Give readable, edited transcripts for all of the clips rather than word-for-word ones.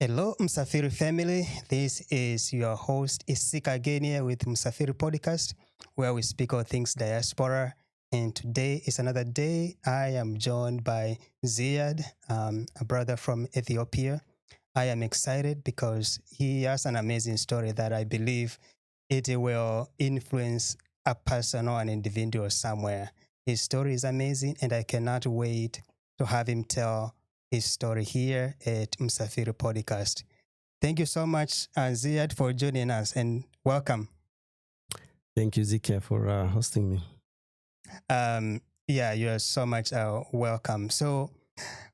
Hello, Msafiri family. This is your host, Isika again here with Msafiri Podcast, where we speak all things diaspora. And today is another day. I am joined by Ziyad, a brother from Ethiopia. I am excited because he has an amazing story that I believe it will influence a person or an individual somewhere. His story is amazing, and I cannot wait to have him tell his story here at Msafiri Podcast. Thank you so much, Ziyad, for joining us, and welcome. Thank you, Zika, for hosting me. Yeah, you're so much welcome. So,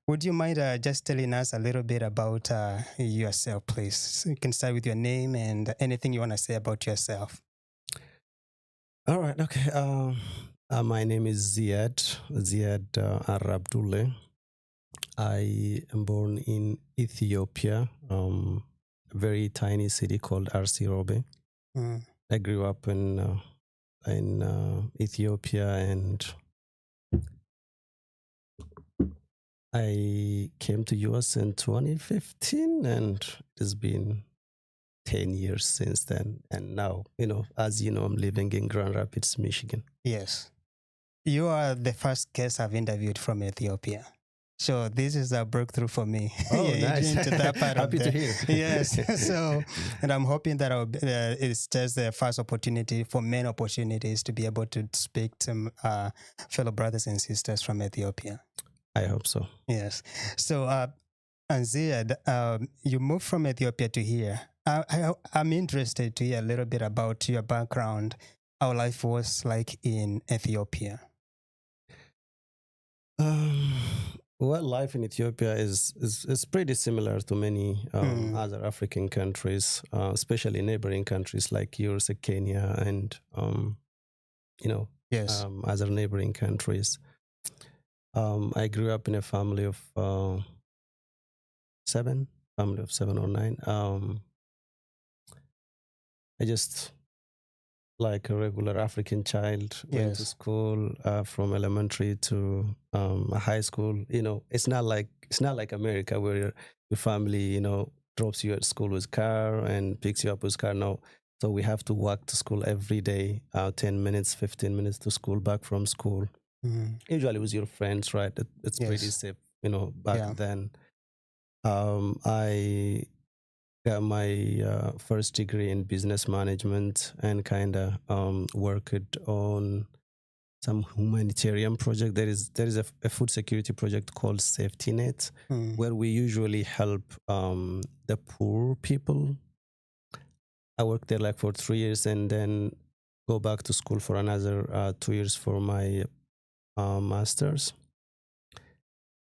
would you mind just telling us a little bit about yourself, please? So you can start with your name and anything you want to say about yourself. All right, okay. My name is Ziyad Arabdule. I am born in Ethiopia, a very tiny city called Arsirobe. I grew up in Ethiopia, and I came to US in 2015, and it's been 10 years since then. And now, as you know, I'm living in Grand Rapids, Michigan. Yes. You are the first guest I've interviewed from Ethiopia. So this is a breakthrough for me. Oh, nice. Into that part Happy of to hear. Yes. So, and I'm hoping that it's just the first opportunity for many opportunities to be able to speak to fellow brothers and sisters from Ethiopia. I hope so. Yes. So, Ziyad, you moved from Ethiopia to here. I'm interested to hear a little bit about your background, how life was like in Ethiopia. Well, life in Ethiopia is pretty similar to many other African countries, especially neighboring countries like yours, Kenya, and Yes. other neighboring countries. I grew up in a family of seven or nine. I just like a regular African child, went to school from elementary to high school. It's not like America where your family, drops you at school with car and picks you up with car. No, so we have to walk to school every day, 10 minutes, 15 minutes to school, back from school. Usually with your friends, right? It's pretty safe, back then. I got my first degree in business management and kind of worked on some humanitarian project. There is a food security project called Safety Net, where we usually help the poor people. I worked there like for 3 years and then go back to school for another 2 years for my master's.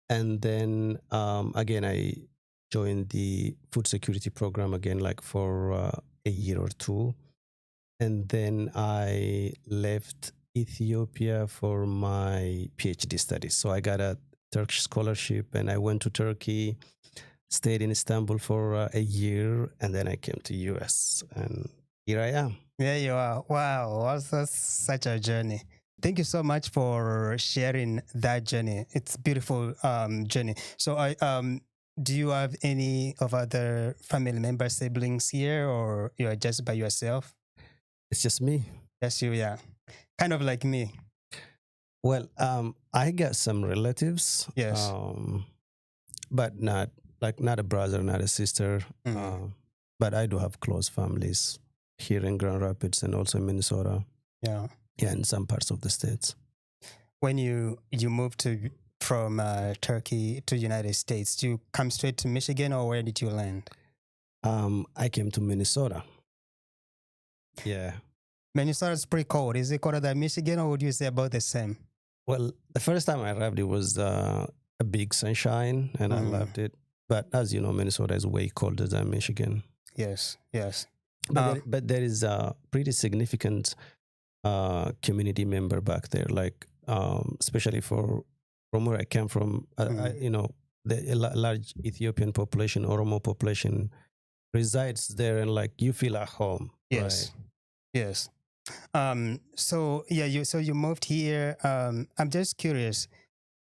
And then again, I joined the food security program again, like for a year or two. And then I left Ethiopia for my PhD studies. So I got a Turkish scholarship and I went to Turkey, stayed in Istanbul for a year, and then I came to US, and here I am. There you are. Wow, was such a journey. Thank you so much for sharing that journey. It's a beautiful journey. So do you have any of other family members, siblings here, or you're just by yourself? It's just me. Yes, you, yeah. Kind of like me. Well, I got some relatives. Yes. But not a brother, not a sister. But I do have close families here in Grand Rapids and also in Minnesota. Yeah. Yeah, in some parts of the States. When you moved from Turkey to United States, did you come straight to Michigan, or where did you land? I came to Minnesota. Yeah. Minnesota's pretty cold. Is it colder than Michigan, or would you say about the same? Well, the first time I arrived, it was a big sunshine, and I loved it. But as you know, Minnesota is way colder than Michigan. Yes, yes. But there is a pretty significant community member back there, like especially from where I came from. The large Ethiopian population, Oromo population, resides there, and like you feel at home. Yes, right? Yes. So yeah, you moved here. I'm just curious,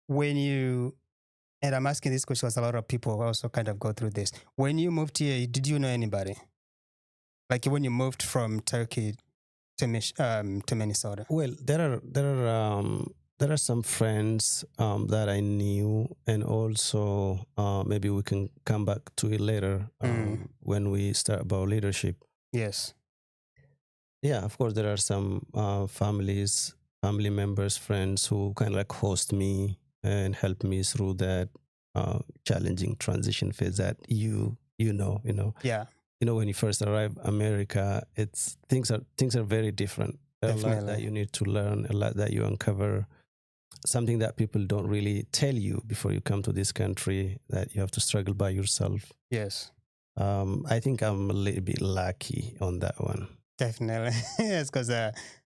when you And I'm asking this question because a lot of people also kind of go through this. When you moved here, did you know anybody? Like when you moved from Turkey to Minnesota? Well, there are some friends that I knew, and also maybe we can come back to it later when we start about leadership. Yes. Yeah, of course, there are some family members, friends who kind of like host me and help me through that challenging transition phase that you know. Yeah. When you first arrive America, it's things are very different. There are a lot that you need to learn, a lot that you uncover, something that people don't really tell you before you come to this country, that you have to struggle by yourself. Yes. I think I'm a little bit lucky on that one. Definitely. Yes, because there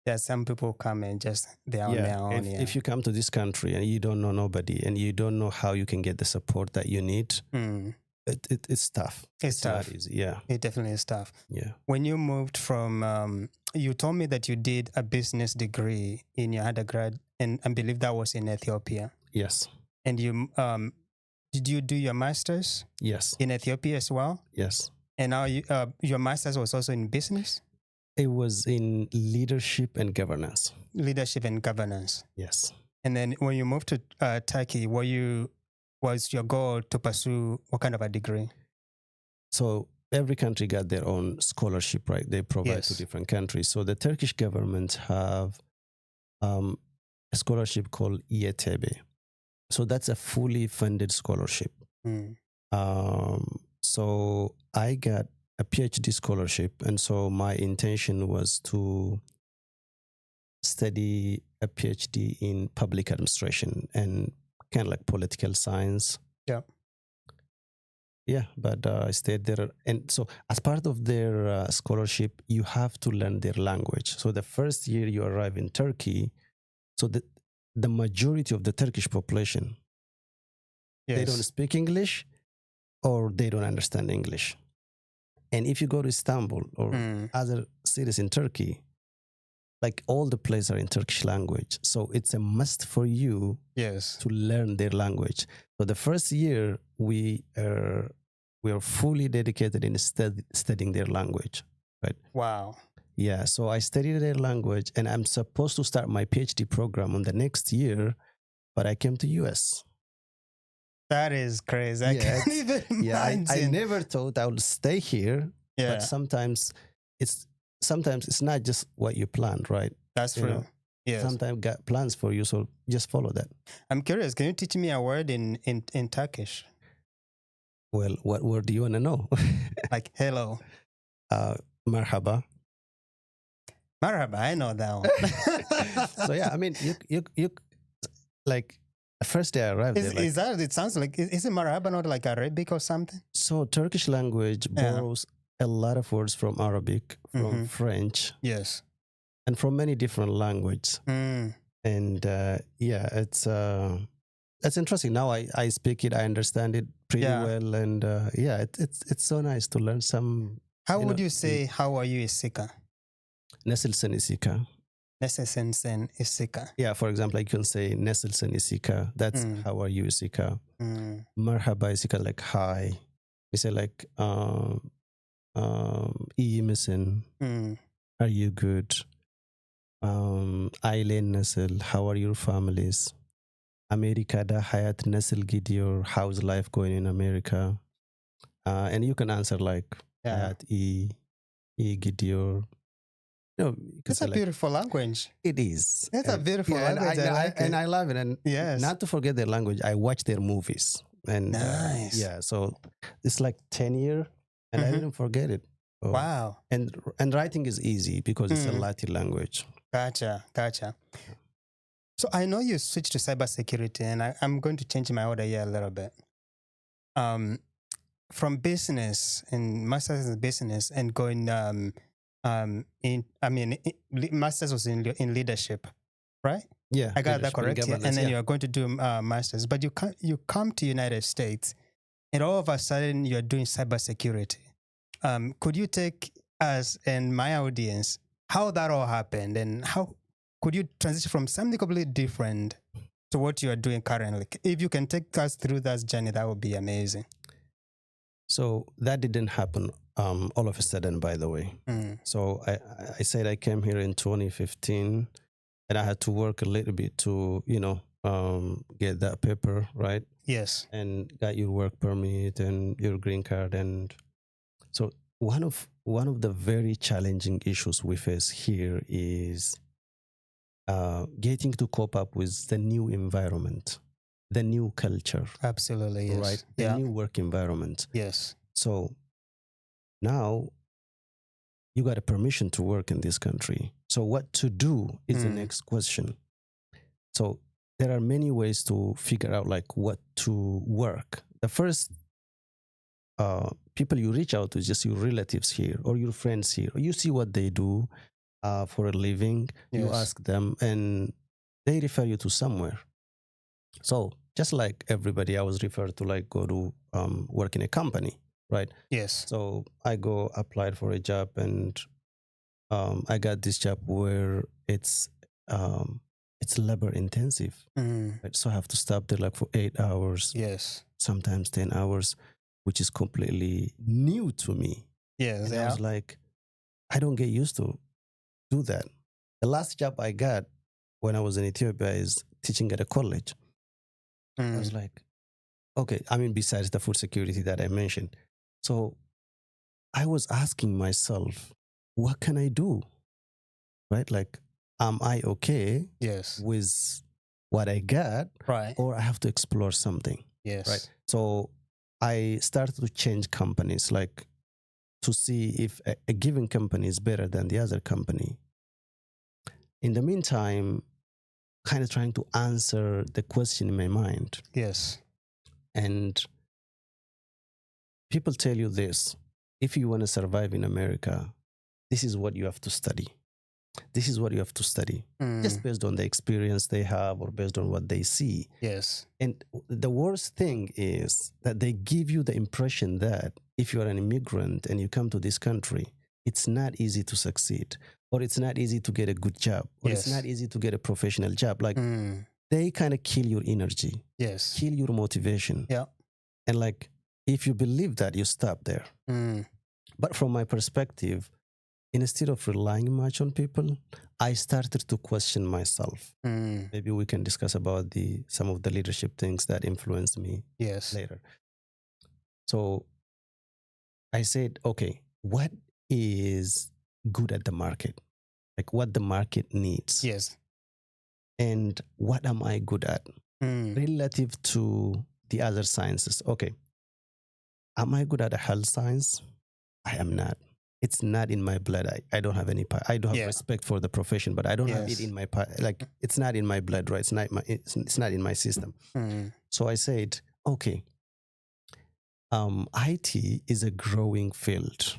are some people come and just they're on their own. If you come to this country and you don't know nobody and you don't know how you can get the support that you need, it's tough. It's tough. Not easy. Yeah. It definitely is tough. Yeah. When you moved from, you told me that you did a business degree in your undergrad, and I believe that was in Ethiopia. Yes. And you did you do your master's? Yes. In Ethiopia as well? Yes. And now your master's was also in business? It was in leadership and governance. Leadership and governance. Yes. And then when you moved to Turkey, was your goal to pursue what kind of a degree? So every country got their own scholarship, right? They provide to different countries. So the Turkish government have a scholarship called ETB. So that's a fully funded scholarship. So I got a PhD scholarship, and so my intention was to study a PhD in public administration and kind of like political science. Yeah, but I stayed there. And so as part of their scholarship, you have to learn their language. So the first year you arrive in Turkey, so the majority of the Turkish population, they don't speak English or they don't understand English. And if you go to Istanbul or other cities in Turkey, like all the places are in Turkish language. So it's a must for you to learn their language. So the first year we are fully dedicated in studying their language. Right? Wow. Yeah. So I studied their language, and I'm supposed to start my PhD program on the next year, but I came to US. That is crazy. I can't even imagine. I never thought I would stay here. Yeah. But sometimes it's not just what you planned, right? That's true. Yes. Sometimes God plans for you, so just follow that. I'm curious. Can you teach me a word in Turkish? Well, what word do you want to know? Like hello. Marhaba. Marhaba, I know that one. So yeah, I mean, you like the first day I arrived there. Is that? It sounds like is it marhaba not like Arabic or something? So Turkish language borrows a lot of words from Arabic, from French, and from many different languages. And it's interesting. Now I speak it, I understand it pretty well, and it's so nice to learn some. How would you say how are you Isika? Nasılsın Isika. Nasılsın Isika. Yeah, for example, I can say Nasılsın Isika. That's how are you Isika. Marhaba Isika, like hi. We say like iyi misin? Are you good? Ailen nasıl? How are your families? Amerika'da hayat nasıl gidiyor? How's life going in America? And you can answer like hayat iyi gidiyor. It's a beautiful language. It is. It's a beautiful language. And I love it. And not to forget their language, I watch their movies. And nice. So it's like 10 years, and I didn't forget it. Wow. And writing is easy because it's a Latin language. Gotcha. So I know you switched to cybersecurity, and I'm going to change my order here a little bit. From business and master's in business and going master's was in leadership, right? Yeah, I got that correct. And then you are going to do master's, but you come to United States, and all of a sudden you're doing cybersecurity. Could you take us and my audience how that all happened, and how could you transition from something completely different to what you are doing currently. If you can take us through that journey, that would be amazing. So that didn't happen all of a sudden, by the way. So I said I came here in 2015, and I had to work a little bit to, get that paper, right? Yes. And got your work permit and your green card. And so one of the very challenging issues we face here is getting to cope up with the new environment, the new culture. Absolutely, yes. Right? The new work environment. Yes. So now you got a permission to work in this country. So what to do is the next question. So there are many ways to figure out like what to work. The first people you reach out to is just your relatives here or your friends here. Or you see what they do for a living. Yes. You ask them and they refer you to somewhere. So just like everybody, I was referred to like go to work in a company, right? Yes. So I go applied for a job and I got this job where it's labor intensive. Right? So I have to stop there like for 8 hours. Yes. Sometimes 10 hours, which is completely new to me. Yes. And I was like, I don't get used to do that. The last job I got when I was in Ethiopia is teaching at a college. I was like, okay, I mean, besides the food security that I mentioned. So I was asking myself, what can I do? Right? Like, am I okay with what I got? Right. Or I have to explore something? Yes. Right. So I started to change companies, like to see if a given company is better than the other company. In the meantime, kind of trying to answer the question in my mind. Yes. And people tell you this: if you want to survive in America, this is what you have to study. This is what you have to study, just based on the experience they have or based on what they see. Yes. And the worst thing is that they give you the impression that if you are an immigrant and you come to this country, it's not easy to succeed, or it's not easy to get a good job, or it's not easy to get a professional job. Like they kind of kill your energy, kill your motivation. Yeah. And like, if you believe that, you stop there. But from my perspective, instead of relying much on people, I started to question myself. Maybe we can discuss about some of the leadership things that influenced me later. So I said, okay, what is good at the market? Like what the market needs. Yes. And what am I good at relative to the other sciences? Okay. Am I good at a health science? I am not. It's not in my blood. I don't have any. I don't have respect for the profession, but I don't have it in my like. It's not in my blood, right? It's not my. It's not in my system. So I said, okay. IT is a growing field.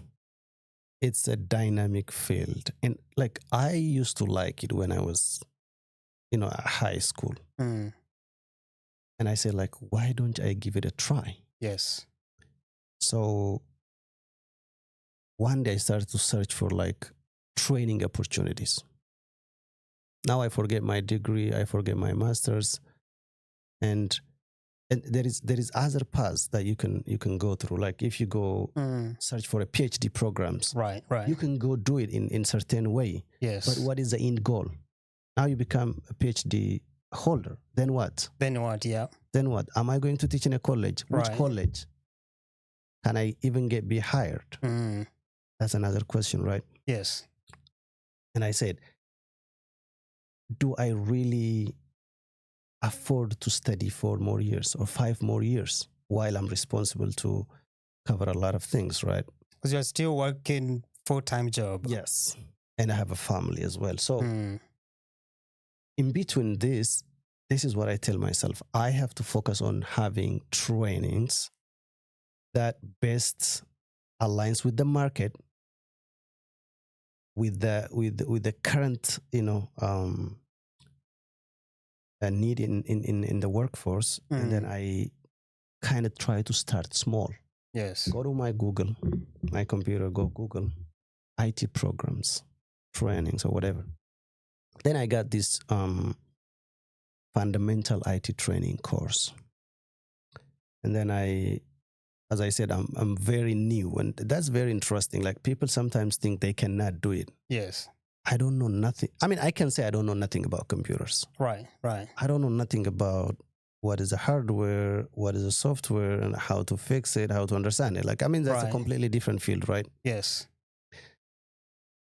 It's a dynamic field, and like I used to like it when I was, at high school. And I said, like, why don't I give it a try? Yes. So one day I started to search for like training opportunities. Now I forget my degree, I forget my master's, and there is other paths that you can go through. Like if you go search for a PhD programs, right, you can go do it in certain way. Yes. But what is the end goal? Now you become a PhD holder. Then what? Yeah. Then what? Am I going to teach in a college? Which college? Can I even be hired? That's another question, right? Yes. And I said, do I really afford to study 4 more years or 5 more years while I'm responsible to cover a lot of things, right? Because you're still working full-time job. Yes. And I have a family as well. So in between this is what I tell myself. I have to focus on having trainings that best aligns with the market, with the current need in the workforce, and then I kind of try to start small. Yes. Go to my computer, go Google IT programs, trainings or whatever. Then I got this fundamental IT training course. And then as I said, I'm very new, and that's very interesting. Like, people sometimes think they cannot do it. Yes. I don't know nothing. I mean, I can say I don't know nothing about computers. Right. I don't know nothing about what is the hardware, what is the software, and how to fix it, how to understand it. Like, I mean, that's a completely different field, right? Yes.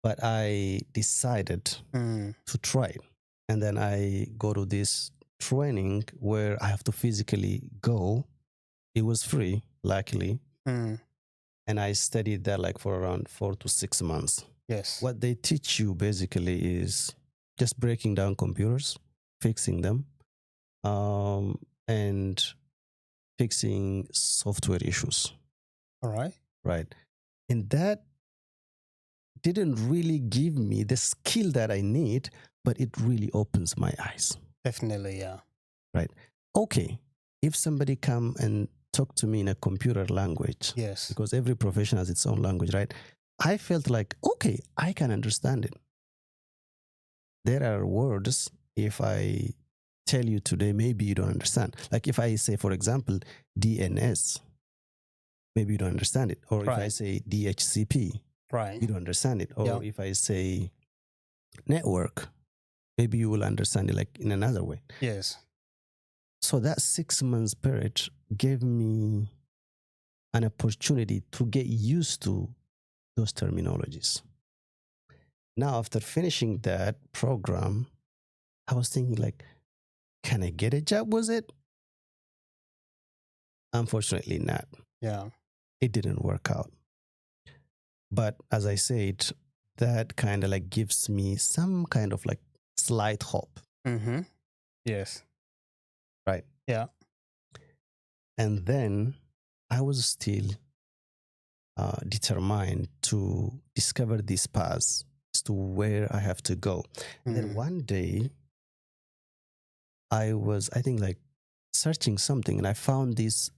But I decided to try it. And then I go to this training where I have to physically go. It was free, luckily. And I studied there like for around 4 to 6 months. Yes. What they teach you basically is just breaking down computers, fixing them, and fixing software issues. All right. Right. And that didn't really give me the skill that I need, but it really opens my eyes. Definitely, yeah. Right. Okay. If somebody come and talk to me in a computer language, yes, because every profession has its own language, right? I felt like, okay, I can understand it. There are words, if I tell you today, maybe you don't understand. Like if I say, for example, DNS, maybe you don't understand it. Or if I say DHCP, you don't understand it. Or if I say network, maybe you will understand it like in another way. Yes. So that 6 months period gave me an opportunity to get used to those terminologies. Now, after finishing that program, I was thinking like, can I get a job with it? Unfortunately not. Yeah. It didn't work out. But as I said, that kind of like gives me some kind of like slight hope. Mm-hmm. Yes. Right. Yeah. And then I was still determined to discover this path as to where I have to go. And then one day I was, I think, like searching something, and I found this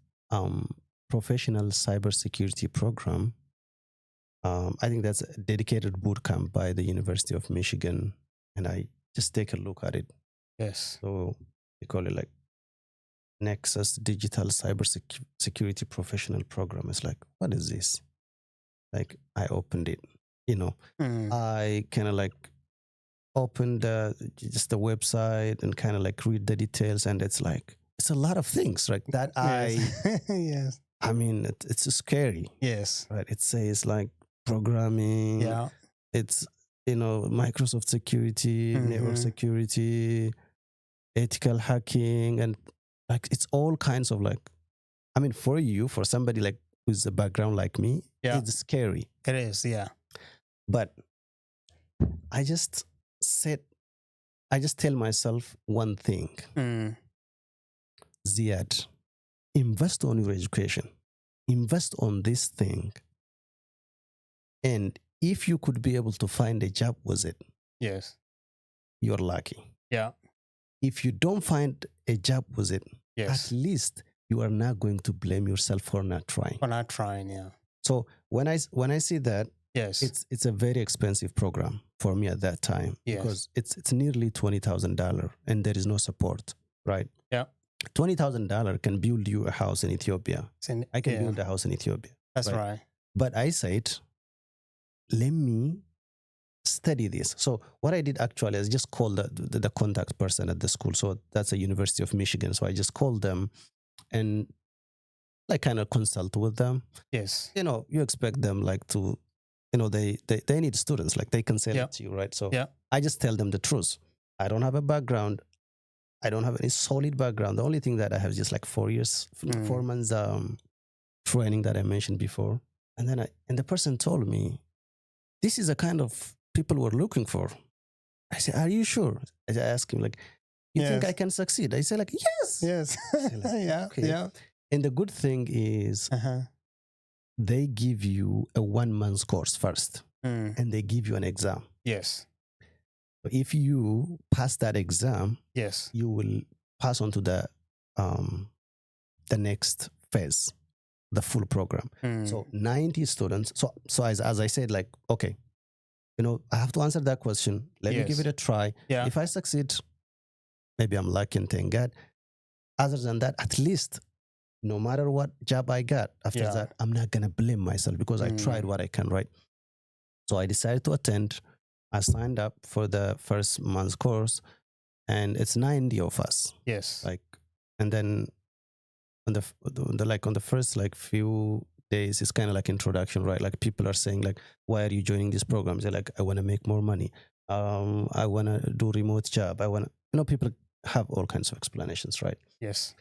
professional cybersecurity program. I think that's a dedicated boot camp by the University of Michigan. And I just take a look at it. Yes. So they call it like Nexus Digital Cybersecurity Professional Program. It's like, what is this? Like, I opened it, you know, I kind of like opened just the website and kind of like read the details. And it's like, it's a lot of things, right? That yes. I mean, it's scary. Yes. Right. It says like programming. Yeah. It's, you know, Microsoft security, network security, ethical hacking, and like it's all kinds of like, I mean, for somebody like who's a background like me, it's scary. It is, yeah. But I just tell myself one thing. Ziyad, invest on your education. Invest on this thing. And if you could be able to find a job with it, yes, you're lucky. Yeah. If you don't find a job with it, yes, at least you are not going to blame yourself for not trying. Yeah. So when I see that, yes, it's a very expensive program for me at that time, because it's nearly $20,000 and there is no support, right? Yeah. $20,000 can build you a house in Ethiopia. I can build a house in Ethiopia. That's right. But I said, let me study this. So what I did actually is just call the contact person at the school. So that's a University of Michigan. So I just called them and like kind of consult with them. Yes. You know, you expect them like to, you know, they need students, like they can sell it to you, right? So I just tell them the truth. I don't have a background. I don't have any solid background. The only thing that I have is just like 4 months training that I mentioned before. And then the person told me, this is the kind of people we're looking for. I said, are you sure? I asked him, like, you think I can succeed? I said, like, yes. Yes. Like, yeah. And the good thing is they give you a 1 month course first, and they give you an exam. Yes. If you pass that exam, you will pass on to the next phase, the full program. So 90 students. So as I said, like, okay, you know, I have to answer that question. Let me give it a try. If I succeed, maybe I'm lucky and thank God. Other than that, at least no matter what job I got after that, I'm not going to blame myself because I tried what I can, right? So I decided to attend. I signed up for the first month's course, and it's 90 of us. Yes. Like, and then on the first like few days, it's kind of like introduction, right? Like people are saying like, why are you joining these programs? They're like, I want to make more money. I want to do remote job. I want to, people have all kinds of explanations, right? Yes.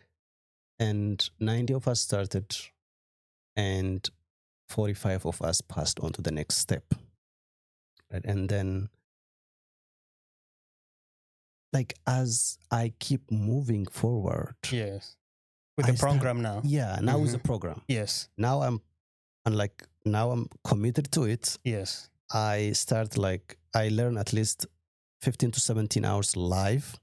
And 90 of us started, and 45 of us passed on to the next step. Right? And then, like, as I keep moving forward. Yes. With the program now. Yeah, now with the program. Yes. Now I'm committed to it. Yes. I learn at least 15 to 17 hours live.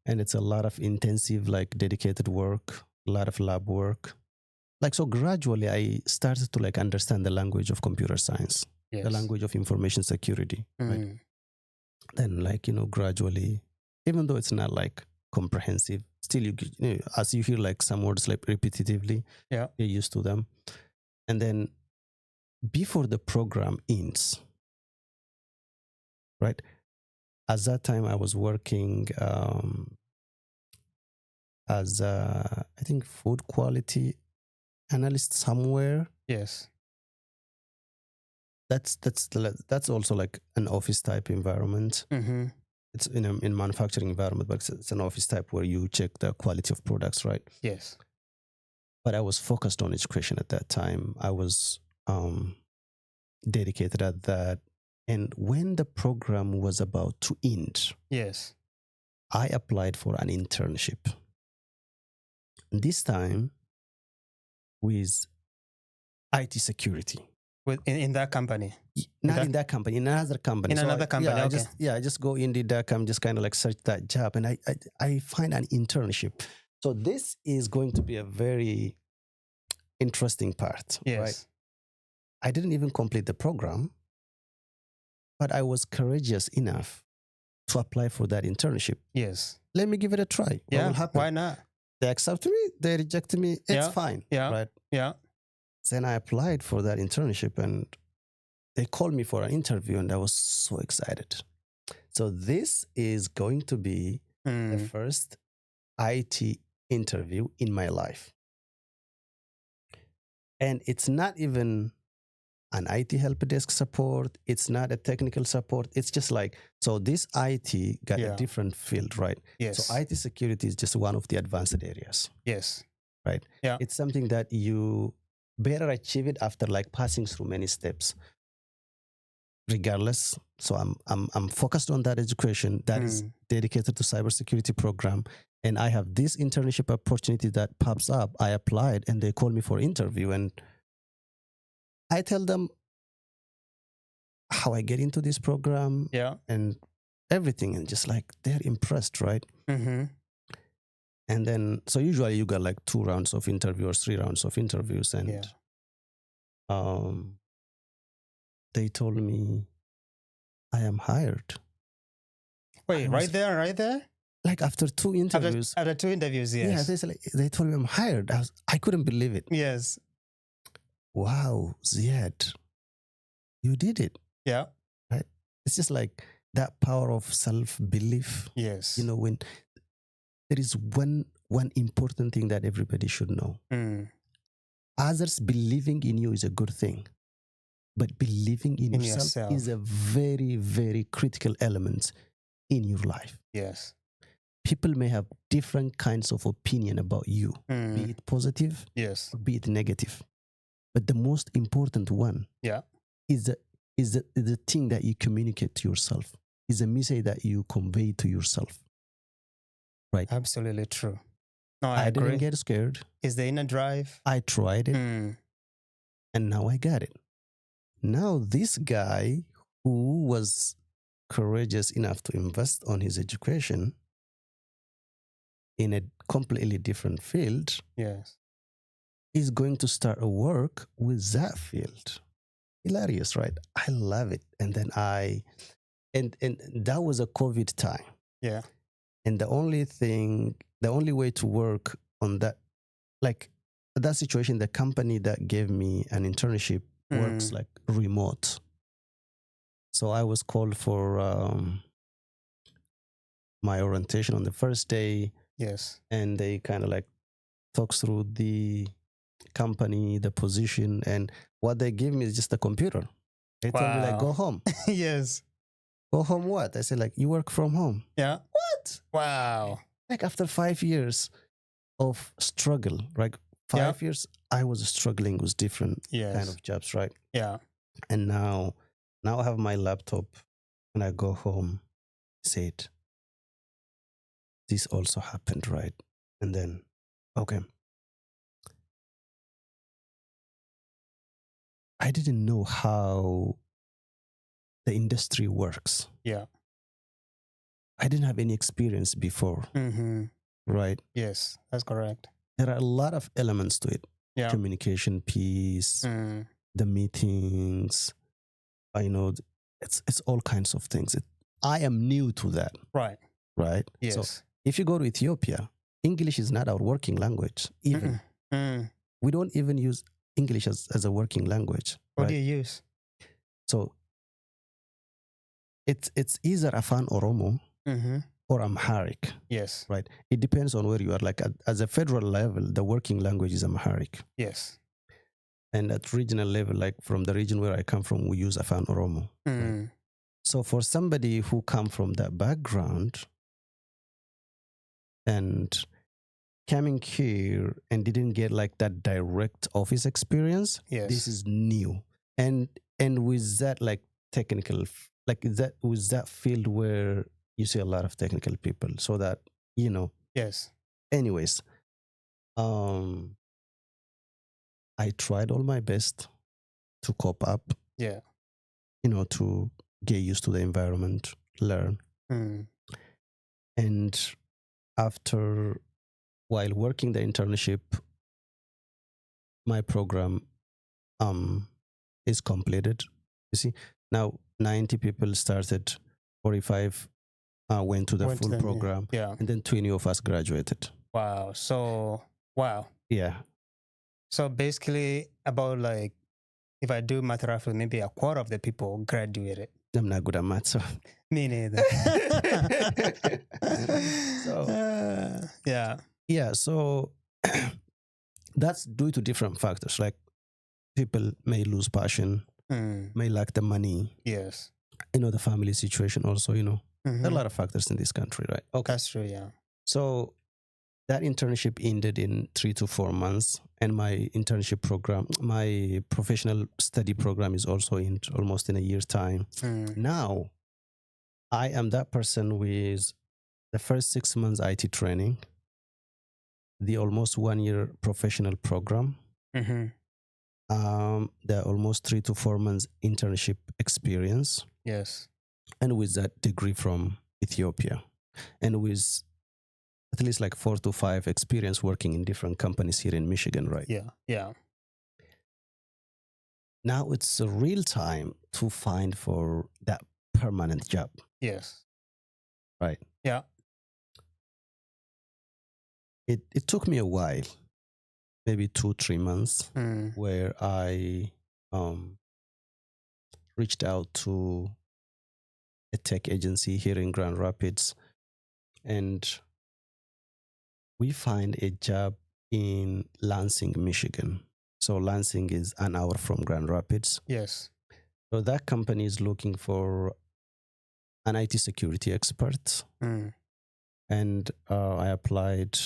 And it's a lot of intensive, like dedicated work, a lot of lab work. Like, so gradually I started to like understand the language of computer science, the language of information security. Right? Then like, gradually, even though it's not like comprehensive, still you know, as you hear like some words like repetitively, you're used to them. And then before the program ends, right? At that time, I was working as I think food quality analyst somewhere. Yes. That's also like an office type environment. It's in manufacturing environment, but it's an office type where you check the quality of products, right? Yes. But I was focused on education at that time. I was dedicated at that. And when the program was about to end, yes, I applied for an internship. This time with IT security. In that company? Not in that company, in another company. In another company, I just go in the DACAM, just kind of like search that job, and I find an internship. So this is going to be a very interesting part, right? I didn't even complete the program, but I was courageous enough to apply for that internship. Yes. Let me give it a try. Yeah, what will happen? Why not? They accept me, they reject me, it's fine. Yeah. Right? Yeah. Then I applied for that internship and they called me for an interview and I was so excited. So this is going to be the first IT interview in my life. And it's not even an IT help desk support. It's not a technical support. It's just like, so this IT got a different field, right? Yes. So IT security is just one of the advanced areas. Yes. Right? Yeah. It's something that you better achieve it after like passing through many steps. Regardless, so I'm focused on that education that is dedicated to cybersecurity program, and I have this internship opportunity that pops up. I applied, and they call me for interview, and I tell them how I get into this program, and everything, and just like they're impressed, right? And then, so usually you got like 2 rounds of interviews, 3 rounds of interviews, and they told me I am hired. Wait, right there? Like after 2 interviews. After 2 interviews, yes. Yeah, they told me I'm hired. I couldn't believe it. Yes. Wow, Ziyad, you did it. Yeah. Right? It's just like that power of self-belief. Yes. You know, when there is one important thing that everybody should know. Others believing in you is a good thing. But believing in yourself is a very, very critical element in your life. Yes. People may have different kinds of opinion about you, be it positive, or be it negative. But the most important one is the thing that you communicate to yourself, is the message that you convey to yourself. Right? Absolutely true. No, I didn't get scared. Is the inner drive? I tried it, and now I got it. Now this guy who was courageous enough to invest on his education in a completely different field is going to start a work with that field. Hilarious, right? I love it. And then and that was a COVID time. Yeah. And the only way to work on that, like that situation, the company that gave me an internship works like remote. So I was called for my orientation on the first day. Yes. And they kind of like talk through the company, the position, and what they give me is just a computer. They told me like, go home. Yes. Go home what? I said like, you work from home. Yeah. What? Wow. Like after 5 years of struggle, like 5 years, I was struggling with different kind of jobs, right? Yeah. And now I have my laptop and I go home, said, this also happened, right? And then, okay. I didn't know how the industry works. Yeah. I didn't have any experience before, right? Yes, that's correct. There are a lot of elements to it. Yeah. Communication piece, the meetings, I know it's all kinds of things. I am new to that. Right. Right? Yes. So if you go to Ethiopia, English is not our working language, even. We don't even use English as a working language. What do you use? So it's either Afan Oromo or Amharic. Yes. Right? It depends on where you are. Like at a federal level, the working language is Amharic. Yes. And at regional level, like from the region where I come from, we use Afan Oromo. Right? So for somebody who come from that background and coming here and didn't get like that direct office experience, this is new. And with that like technical, like that with that field where you see a lot of technical people, so that, you know. Yes. Anyways, I tried all my best to cope up. Yeah. You know, to get used to the environment, learn. And after, while working the internship, my program is completed. You see, now 90 people started, 45 went to the full program, and then 20 of us graduated. Wow. So, wow. Yeah. So basically, about like, if I do math roughly, maybe a quarter of the people graduated. I'm not good at math, so. Me neither. So, yeah. Yeah, so that's due to different factors. Like people may lose passion, may lack the money. Yes. You know, the family situation also, you know. There are a lot of factors in this country, right? Okay. That's true, yeah. So that internship ended in 3 to 4 months. And my internship program, my professional study program is also in almost in a year's time. Now, I am that person with the first 6 months IT training, the almost 1 year professional program, the almost 3 to 4 months internship experience. Yes. And with that degree from Ethiopia. And with at least like 4 to 5 experience working in different companies here in Michigan, right? Yeah, yeah. Now it's a real time to find for that permanent job. Yes. Right. Yeah. It took me a while, maybe 2-3 months, where I reached out to a tech agency here in Grand Rapids, and we find a job in Lansing, Michigan. So Lansing is an hour from Grand Rapids. Yes. So that company is looking for an IT security expert. And I applied,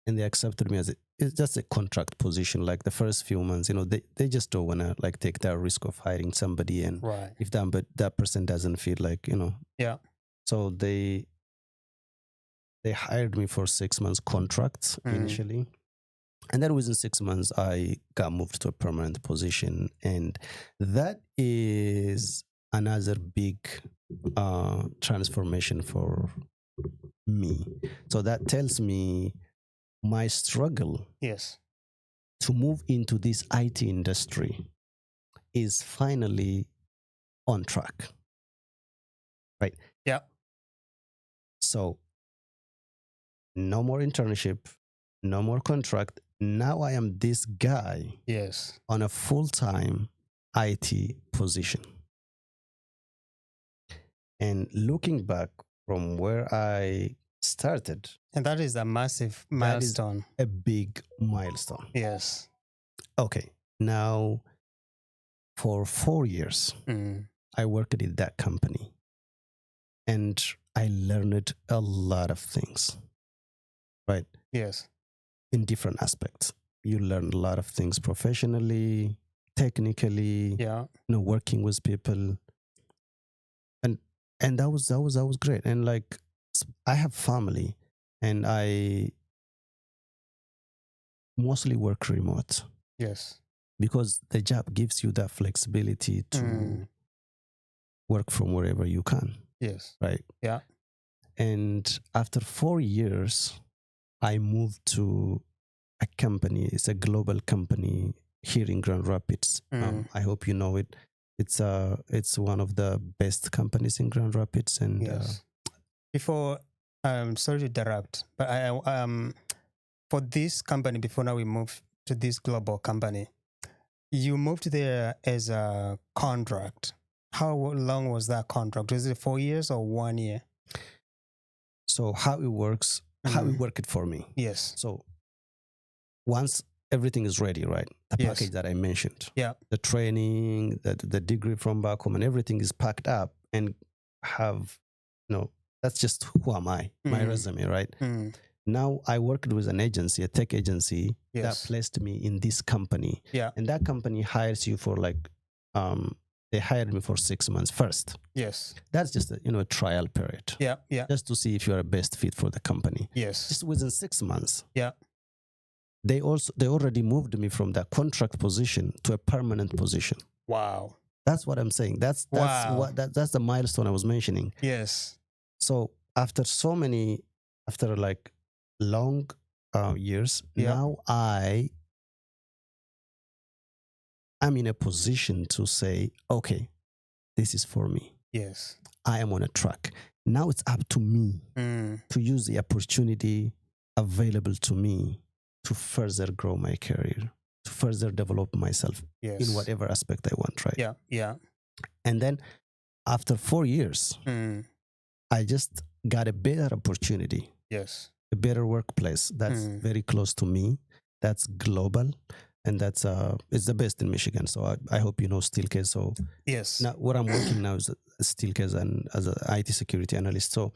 and they accepted me as it's just a contract position. Like the first few months, you know, they just don't want to like take that risk of hiring somebody. And if that person doesn't feel like, you know. Yeah. So they hired me for 6 months contract initially. And then within 6 months, I got moved to a permanent position. And that is another big transformation for me. So that tells me my struggle to move into this IT industry is finally on track. Right? Yeah. So no more internship, no more contract. Now I am this guy Yes. on a full-time IT position. And looking back from where I started, And that is a massive that is milestone. a big milestone. Yes. Okay, now for 4 years, I worked in that company and I learned a lot of things, right? Yes. In different aspects. You learn a lot of things professionally, technically, Yeah. working with people. And that was great. And like I have family and I mostly work remote. Yes. Because the job gives you that flexibility to work from wherever you can. Yes. Right. Yeah. And after 4 years, I moved to a company. It's a global company here in Grand Rapids. I hope you know it. It's one of the best companies in Grand Rapids. And yes. Before, sorry to interrupt, but I for this company, before now we move to this global company, you moved there as a contract. How long was that contract? Was it 4 years or 1 year? So how it works, how it worked for me. Yes. So once everything is ready, right? The package that I mentioned, the training, the degree from back home, and everything is packed up and have, that's just who am I, my resume, right? Now I worked with an agency, a tech agency that placed me in this company. Yeah. And that company hires you for they hired me for 6 months first. Yes. That's just a trial period. Yeah. Yeah. Just to see if you are a best fit for the company. Yes. Just within 6 months. Yeah. They already moved me from that contract position to a permanent position. Wow. That's what I'm saying. That's the milestone I was mentioning. Yes. So after like long years, now I'm in a position to say, okay, this is for me. Yes. I am on a track. Now it's up to me to use the opportunity available to me to further grow my career, to further develop myself in whatever aspect I want, right? Yeah, yeah. And then after 4 years, I just got a better opportunity. Yes. A better workplace that's very close to me, that's global, and that's it's the best in Michigan. So I hope you know Steelcase. So yes, now what I'm working now is Steelcase and as an IT security analyst. So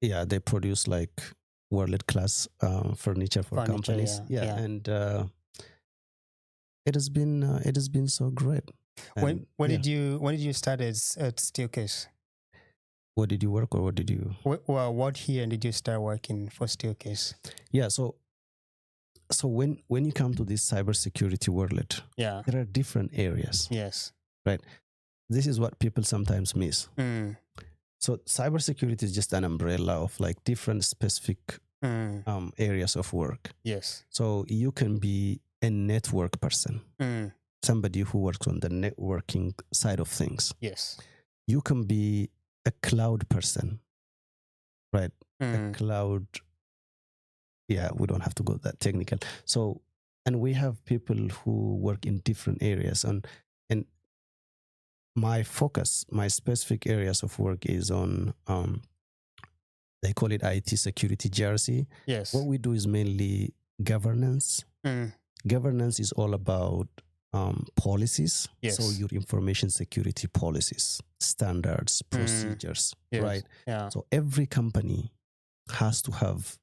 yeah, they produce like world class furniture for companies. Yeah. And it has been so great. When did you start at Steelcase? What did you work or what did you? Well, what year did you start working for Steelcase? Yeah, so when you come to this cybersecurity world, there are different areas. Yes. Right. This is what people sometimes miss. So cybersecurity is just an umbrella of like different specific areas of work. Yes. So you can be a network person, somebody who works on the networking side of things. Yes. You can be a cloud person, right? A cloud. Yeah, we don't have to go that technical. So, and we have people who work in different areas, and my focus, my specific areas of work is on they call it IT security GRC. Yes. What we do is mainly governance. Governance is all about policies. Yes. So your information security policies, standards, procedures, right? Yeah. So every company has to have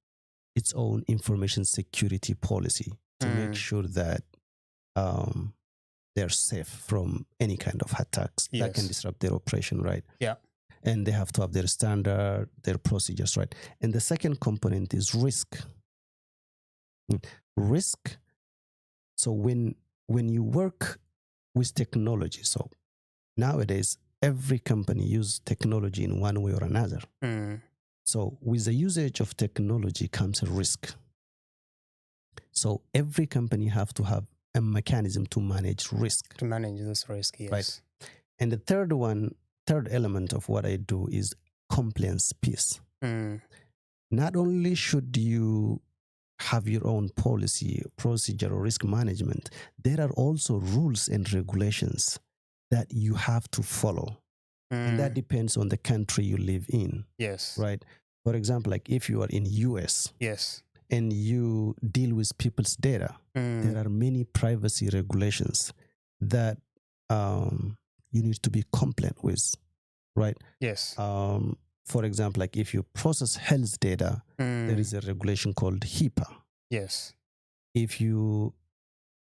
its own information security policy to make sure that they're safe from any kind of attacks that can disrupt their operation, right? Yeah. And they have to have their standard, their procedures, right? And the second component is risk. Risk. So when you work with technology, so nowadays every company uses technology in one way or another. So with the usage of technology comes a risk. So every company have to have a mechanism to manage risk. To manage this risk, yes. Right. And the third element of what I do is compliance piece. not only should you have your own policy, procedure, or risk management, there are also rules and regulations that you have to follow. And that depends on the country you live in. Yes. Right. For example, like if you are in US, yes, and you deal with people's data, there are many privacy regulations that you need to be compliant with, right? yes, For example, like if you process health data, there is a regulation called HIPAA. yes, If you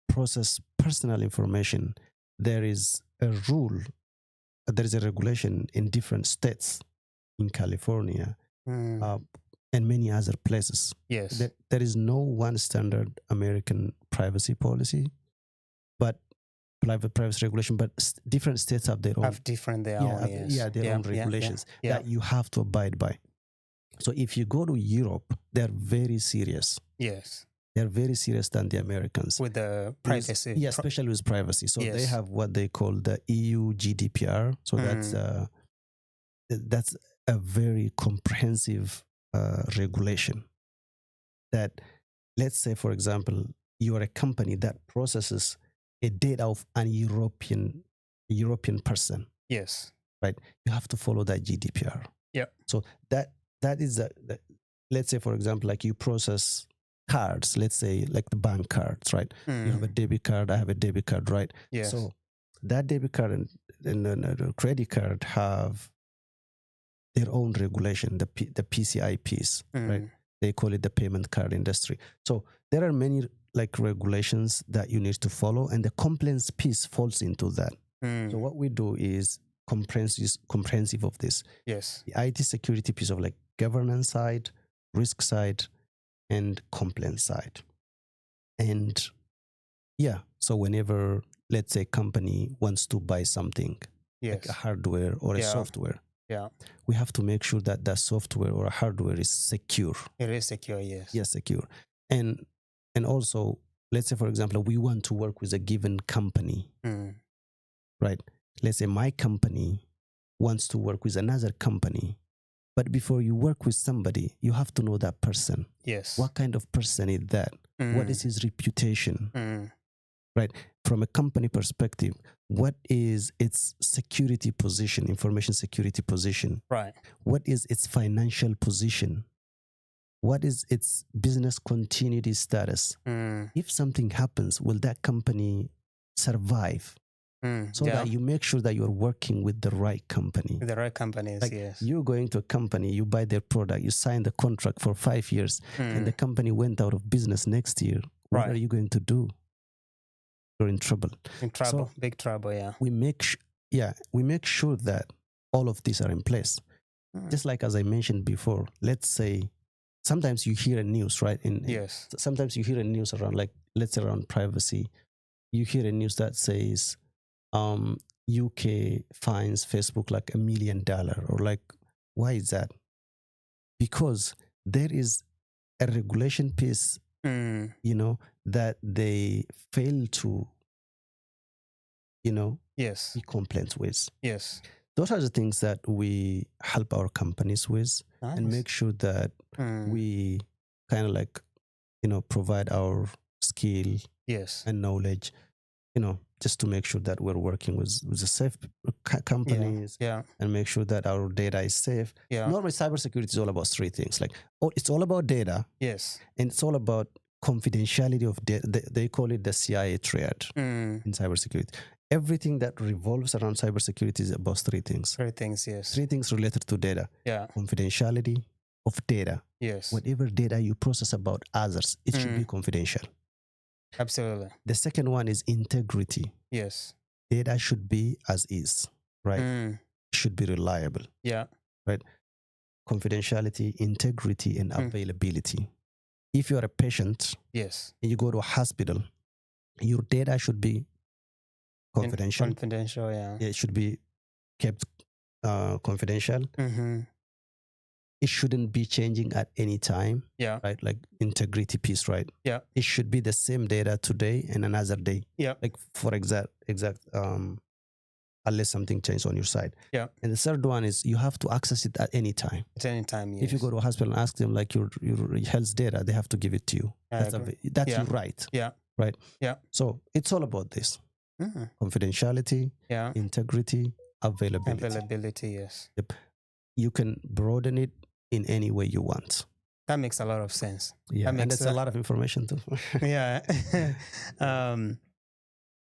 process personal information, there is a rule, there is a regulation in different states, in California, and many other places. yes, There is no one standard American privacy policy, but privacy regulation, but different states have their own. have different their own, yes. Their own regulations that you have to abide by. So if you go to Europe, they're very serious. Yes. They're very serious than the Americans. With the privacy. Especially with privacy. So Yes. they have what they call the EU GDPR. So that's a very comprehensive regulation that, let's say, for example, you are a company that processes a data of an European person. Yes. Right. You have to follow that GDPR. Yeah. So that is the, let's say, for example, like you process cards, let's say like the bank cards, right? You have a debit card, I have a debit card, right? Yes. So that debit card and the credit card have their own regulation, the PCIPs, right? They call it the payment card industry. So there are many like regulations that you need to follow, and the compliance piece falls into that. So what we do is comprehensive of this. Yes. The IT security piece of like governance side, risk side, and compliance side. And yeah, so whenever, let's say, company wants to buy something, like a hardware or a software, we have to make sure that that software or hardware is secure. It is secure, yes. Yes, secure. And also, let's say, for example, we want to work with a given company, right? Let's say my company wants to work with another company. But before you work with somebody, you have to know that person. Yes. What kind of person is that? What is his reputation? Right? From a company perspective, what is its security position, information security position? Right. What is its financial position? What is its business continuity status? If something happens, will that company survive? So that you make sure that you're working with the right company. The right companies, like yes. You're going to a company, you buy their product, you sign the contract for 5 years, and the company went out of business next year. What are you going to do? You're in trouble. In trouble, so big trouble, yeah. We make sure that all of these are in place. Just like as I mentioned before, let's say sometimes you hear a news, right? Yes. Sometimes you hear a news around, like, let's say around privacy. You hear a news that says, UK fines Facebook like $1 million, or like, why is that? Because there is a regulation piece, that they fail to, yes, be compliant with. Yes. Those are the things that we help our companies with, and make sure that we kind of like, provide our skill, yes, and knowledge, just to make sure that we're working with the safe companies, and make sure that our data is safe. Normally, cybersecurity is all about three things. Like, it's all about data. Yes. And it's all about confidentiality of data. They call it the CIA triad in cybersecurity. Everything that revolves around cybersecurity is about three things. Three things, yes. Three things related to data. Confidentiality of data. Yes. Whatever data you process about others, it should be confidential. Absolutely. The second one is integrity. Yes. Data should be as is, right? Should be reliable. Yeah. Right? Confidentiality, integrity, and availability. If you are a patient, yes, and you go to a hospital, your data should be confidential. Confidential, yeah. It should be kept confidential. It shouldn't be changing at any time. Yeah. Right? Like integrity piece, right? Yeah. It should be the same data today and another day. Yeah. Like for exact unless something changes on your side. Yeah. And the third one is you have to access it at any time. At any time, yes. If you go to a hospital and ask them like your health data, they have to give it to you. That's yeah. your right. Yeah. Right. Yeah. So it's all about this. Confidentiality, integrity, availability. Yes. Yep. You can broaden it in any way you want. That makes a lot of sense. Yeah, and it's a lot of information too. Yeah.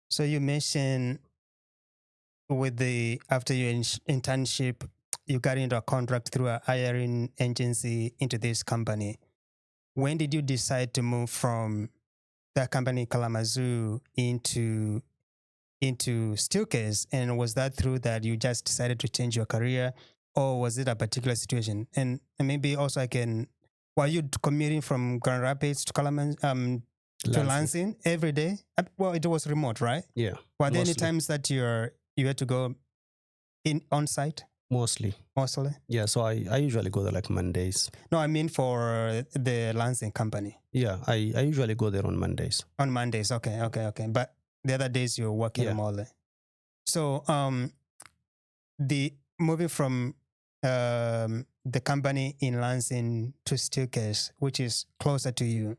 So you mentioned after your internship, you got into a contract through a hiring agency into this company. When did you decide to move from that company Kalamazoo into Steelcase? And was that through that you just decided to change your career, or was it a particular situation? And maybe also were you commuting from Grand Rapids to Kalamazoo, to Lansing every day? Well, it was remote, right? Yeah. Were there any times that you had to go on site? Mostly. Yeah, so I usually go there like Mondays. No, I mean for the Lansing company. Yeah, I usually go there on Mondays. On Mondays, okay. But the other days you're working remotely. So the moving from the company in Lansing to Steelcase, which is closer to you,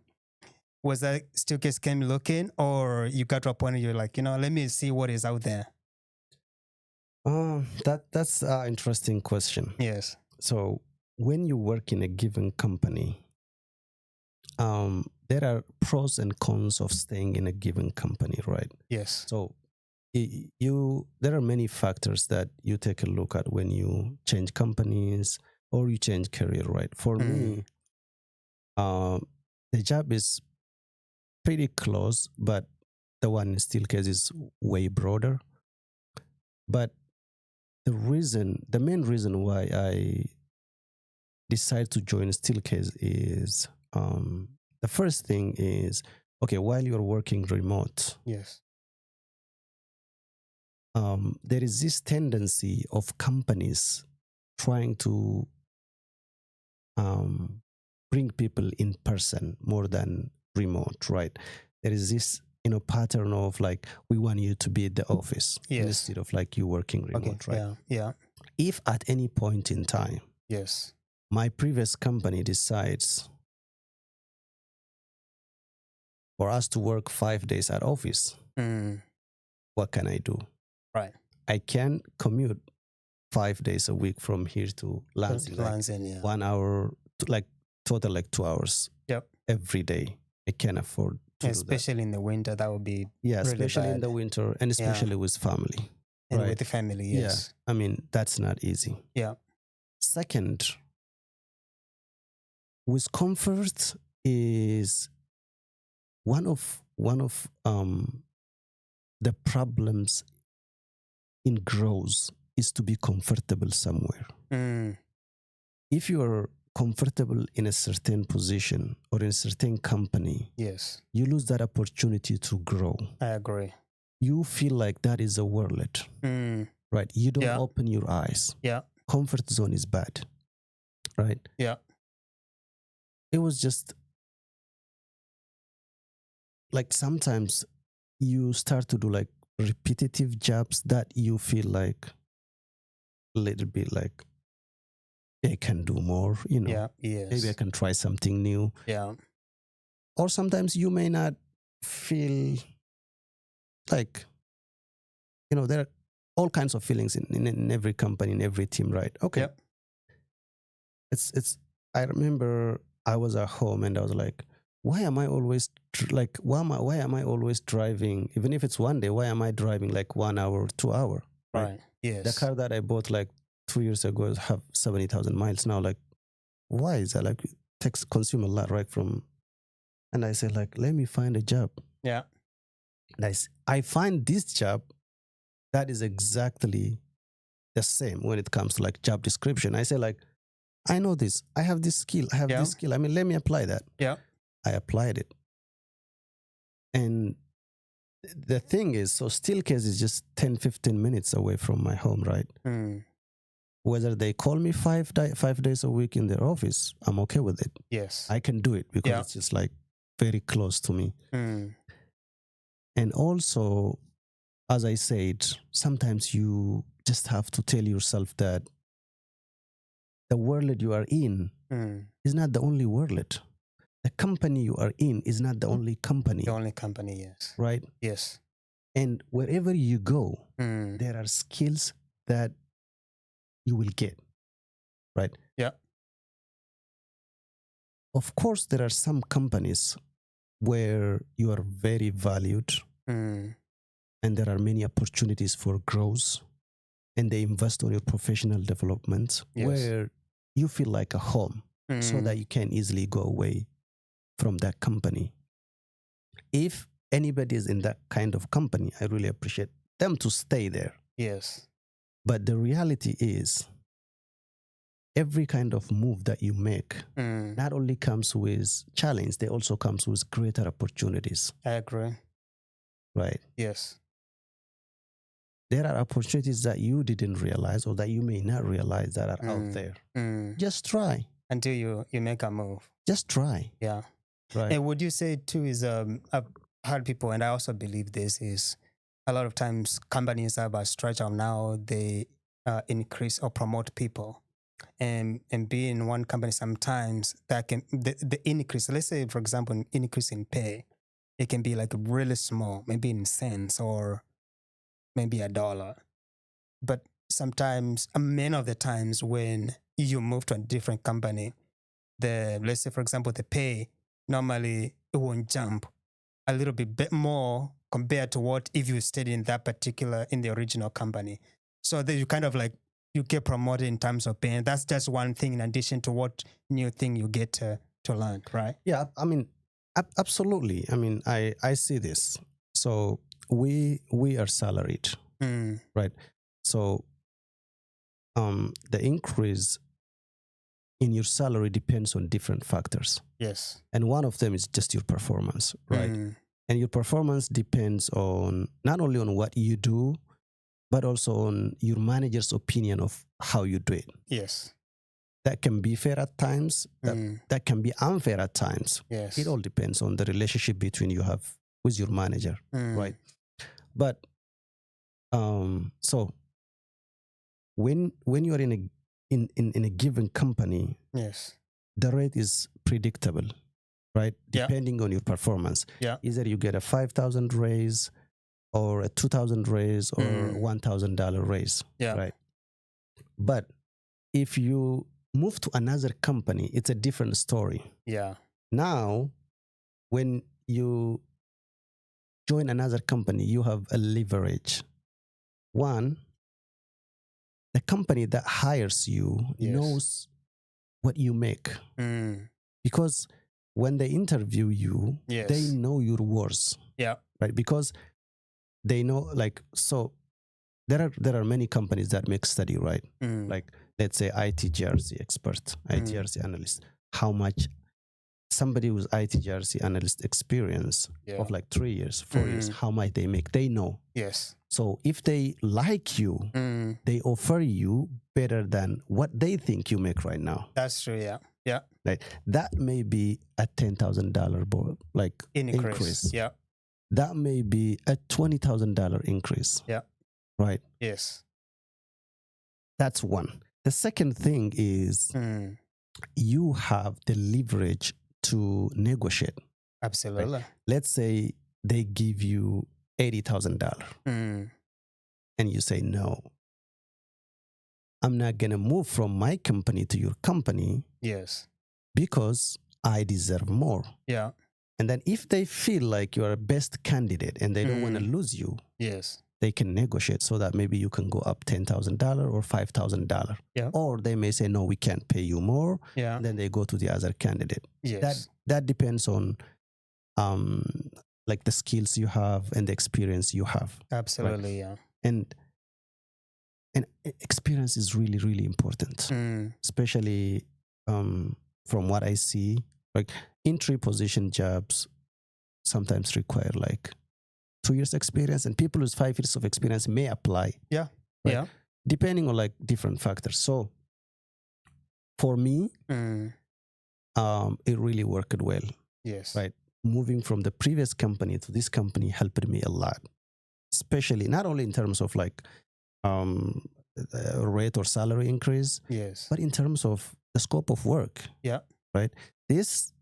was that Steelcase came looking, or you got to a point where you're like, let me see what is out there? That's an interesting question. Yes. So when you work in a given company, there are pros and cons of staying in a given company, right? Yes. So there are many factors that you take a look at when you change companies or you change career, right? For me, the job is pretty close, but the one in Steelcase is way broader. But the main reason why I decided to join Steelcase is the first thing is, okay, while you're working remote, yes, there is this tendency of companies trying to bring people in person more than remote, right? There is this pattern of like, we want you to be at the office instead of like you working remote, right? Yeah. If at any point in time, yes, my previous company decides for us to work 5 days at office, what can I do? Right. I can commute 5 days a week from here to Lansing, 1 hour, total like 2 hours. Yep. Every day. I can't afford to especially do that. In the winter, that would be especially in the winter, and especially with family. And with the family, yes. Yeah, I mean, that's not easy. Yeah. Second, with comfort is one of the problems in growth is to be comfortable somewhere. If you're comfortable in a certain position or in a certain company, yes, you lose that opportunity to grow. I agree. You feel like that is a world, right? You don't open your eyes. Yeah. Comfort zone is bad, right? Yeah. It was just like sometimes you start to do like repetitive jobs that you feel like a little bit like I can do more, Yeah, yes. Maybe I can try something new. Yeah. Or sometimes you may not feel like, there are all kinds of feelings in every company, in every team, right? Okay. Yep. I remember I was at home and I was like, why am I always why am I always driving? Even if it's one day, why am I driving like 1 hour, 2 hours? Right. Yes. The car that I bought like 2 years ago have 70,000 miles now. Like, why is that? Like, it consume a lot, right? And I said, like, let me find a job. Yeah. Nice. I find this job that is exactly the same when it comes to like job description. I say like, I know this. I have this skill. I have this skill. I mean, let me apply that. Yeah. I applied it. And the thing is, so Steelcase is just 10, 15 minutes away from my home, right? Whether they call me 5 days a week in their office, I'm okay with it. Yes. I can do it because it's just like very close to me. And also as I said, sometimes you just have to tell yourself that the world you are in is not the only world. The company you are in is not the only company. The only company, yes. Right? Yes. And wherever you go, there are skills that you will get. Right? Yeah. Of course, there are some companies where you are very valued and there are many opportunities for growth and they invest on your professional development where you feel like a home so that you can easily go away from that company. If anybody is in that kind of company, I really appreciate them to stay there. Yes. But the reality is every kind of move that you make not only comes with challenge, they also comes with greater opportunities. I agree. Right? Yes. There are opportunities that you didn't realize or that you may not realize that are out there. Just try. Until you make a move. Just try. Yeah. Right. And would you say too is I've heard people, and I also believe this, is a lot of times companies have a structure now, they increase or promote people. And being in one company, sometimes that can the increase, let's say for example, an increase in pay, it can be like really small, maybe in cents or maybe $1. But sometimes, many of the times when you move to a different company, let's say for example, the pay normally it won't jump a little bit more compared to what if you stayed in the original company. So that you kind of like, you get promoted in terms of pay. And that's just one thing in addition to what new thing you get to learn, right? Yeah, I mean, absolutely. I mean, I see this. So we are salaried, right? So the increase in your salary depends on different factors. Yes. And one of them is just your performance, right? And your performance depends on not only on what you do, but also on your manager's opinion of how you do it. Yes. That can be fair at times. That can be unfair at times. Yes. It all depends on the relationship between you have with your manager, right? But so when you are in a given company, yes, the rate is predictable, right? Depending on your performance. Yeah. Either you get a 5,000 raise or a 2,000 raise or $1,000 raise, right? But if you move to another company, it's a different story. Yeah. Now, when you join another company, you have a leverage. One, the company that hires you knows what you make. Because when they interview you, they know your worth. Yeah. Right? Because they know, like, so there are many companies that make study, right? Like, let's say IT GRC expert, IT GRC analyst, how much somebody with IT GRC analyst experience of like 3 years, 4 years, how much they make, they know. Yes. So if they like you, they offer you better than what they think you make right now. That's true. Yeah. Yeah. Like that may be a $10,000 like increase. Yeah. That may be a $20,000 increase. Yeah. Right. Yes. That's one. The second thing is you have the leverage to negotiate. Absolutely. Right? Let's say they give you $80,000 and you say, no, I'm not going to move from my company to your company. Yes. Because I deserve more. Yeah. And then if they feel like you are a best candidate and they don't want to lose you, yes, they can negotiate so that maybe you can go up $10,000 or $5,000. Yeah. Or they may say, no, we can't pay you more. Yeah. And then they go to the other candidate. Yes. That depends on like the skills you have and the experience you have. Absolutely, right? Yeah. And experience is really, really important, especially from what I see, like entry position jobs sometimes require like 2 years experience, and people with 5 years of experience may apply. Yeah. Right? Yeah. Depending on like different factors. So for me, it really worked well. Yes. Right. Moving from the previous company to this company helped me a lot. especially not only in terms of like rate or salary increase, Yes. but in terms of the scope of work. Yeah. Right. This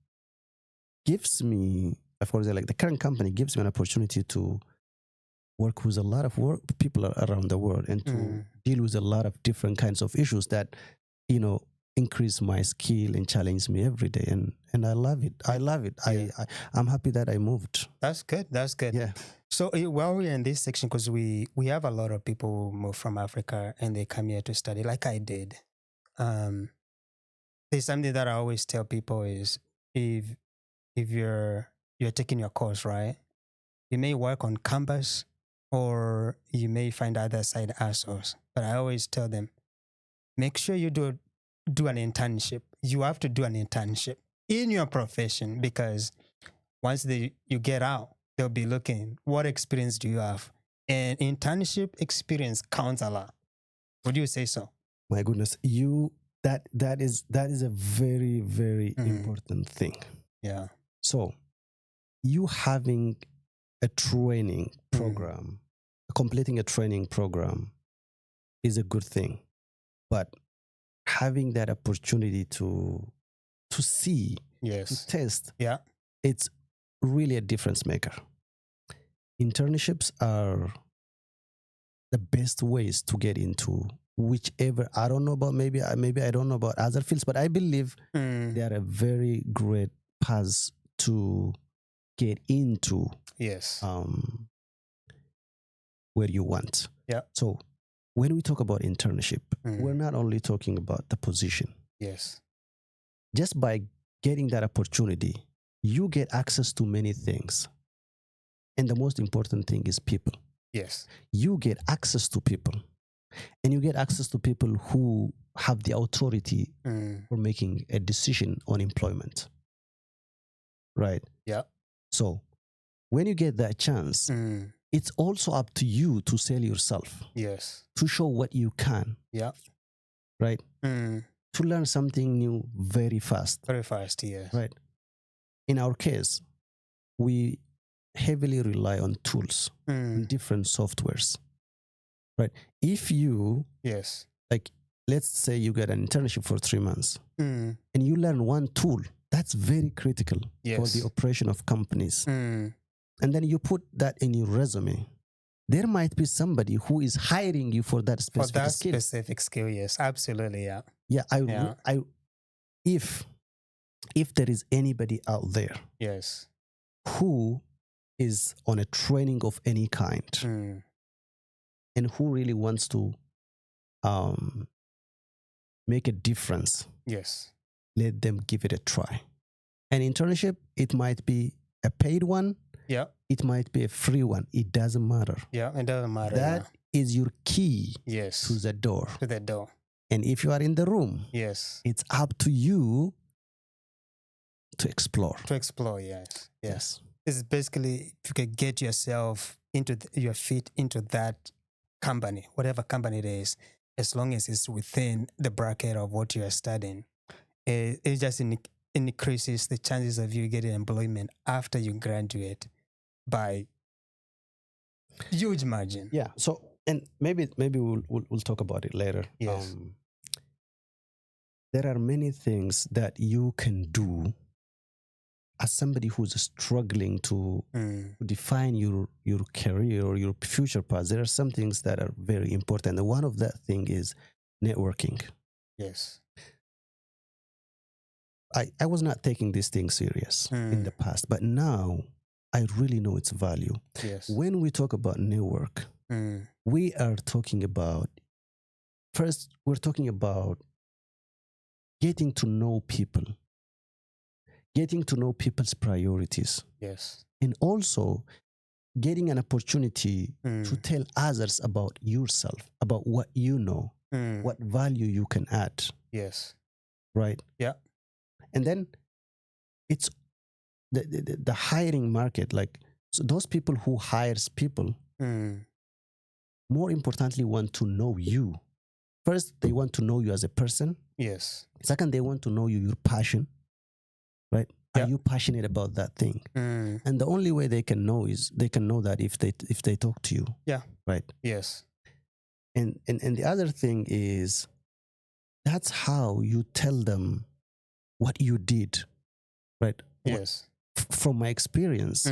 gives me, of course, like the current company gives me an opportunity to work with a lot of people around the world and to deal with a lot of different kinds of issues that, you know, increase my skill and challenge me every day. And I love it. I love it. Yeah. I'm happy that I moved. That's good. That's good. Yeah. So while we're in this section, because we have a lot of people who move from Africa and they come here to study, like I did. There's something that I always tell people is if you're taking your course, right, you may work on campus or you may find other side hustles. But I always tell them, make sure you do an internship. You have to do an internship in your profession, because once you get out, they'll be looking, what experience do you have? And internship experience counts a lot. Would you say so? My goodness, that is a very, very important thing. Yeah. So you having a training program, completing a training program is a good thing. But having that opportunity to see, yes, to test, yeah, it's really a difference maker. Internships are the best ways to get into whichever, I don't know about, maybe I don't know about other fields, but I believe they are a very great path to get into yes, where you want. Yeah. So when we talk about internship, we're not only talking about the position. Yes. Just by getting that opportunity, you get access to many things. And the most important thing is people. Yes. You get access to people. And you get access to people who have the authority for making a decision on employment. Right? Yeah. So when you get that chance, it's also up to you to sell yourself. Yes. To show what you can. Yeah. Right? To learn something new very fast. Very fast, yes. Right? In our case, we heavily rely on tools and different softwares. Right? If you, yes, like, let's say you get an internship for 3 months and you learn one tool, that's very critical for the operation of companies. And then you put that in your resume. There might be somebody who is hiring you for that specific skill. Yes, absolutely. Yeah. Yeah. If there is anybody out there, yes, who is on a training of any kind, and who really wants to make a difference, yes, let them give it a try. An internship, it might be a paid one. Yeah. It might be a free one. It doesn't matter. Yeah, it doesn't matter. That is your key yes, to the door. To the door. And if you are in the room, yes, it's up to you to explore. To explore, yes. Yes. It's basically, if you can get yourself into your feet into that company, whatever company it is, as long as it's within the bracket of what you are studying, it just increases the chances of you getting employment after you graduate by huge margin. Yeah. So, and maybe we'll talk about it later. Yes. There are many things that you can do as somebody who's struggling to define your career or your future path. There are some things that are very important. And one of that thing is networking. Yes. I was not taking this thing serious in the past, but now I really know its value. Yes. When we talk about network, we are talking about, first, we're talking about getting to know people, getting to know people's priorities. Yes. And also getting an opportunity to tell others about yourself, about what you know, what value you can add. Yes. Right? Yeah. And then it's the hiring market, like, so those people who hires people, more importantly, want to know you. First, they want to know you as a person. Yes. Second, they want to know you, your passion, right? Are Yeah. you passionate about that thing? And the only way they can know that if they talk to you. Yeah. Right. Yes. And the other thing is, that's how you tell them what you did. Right. Yes. From my experience,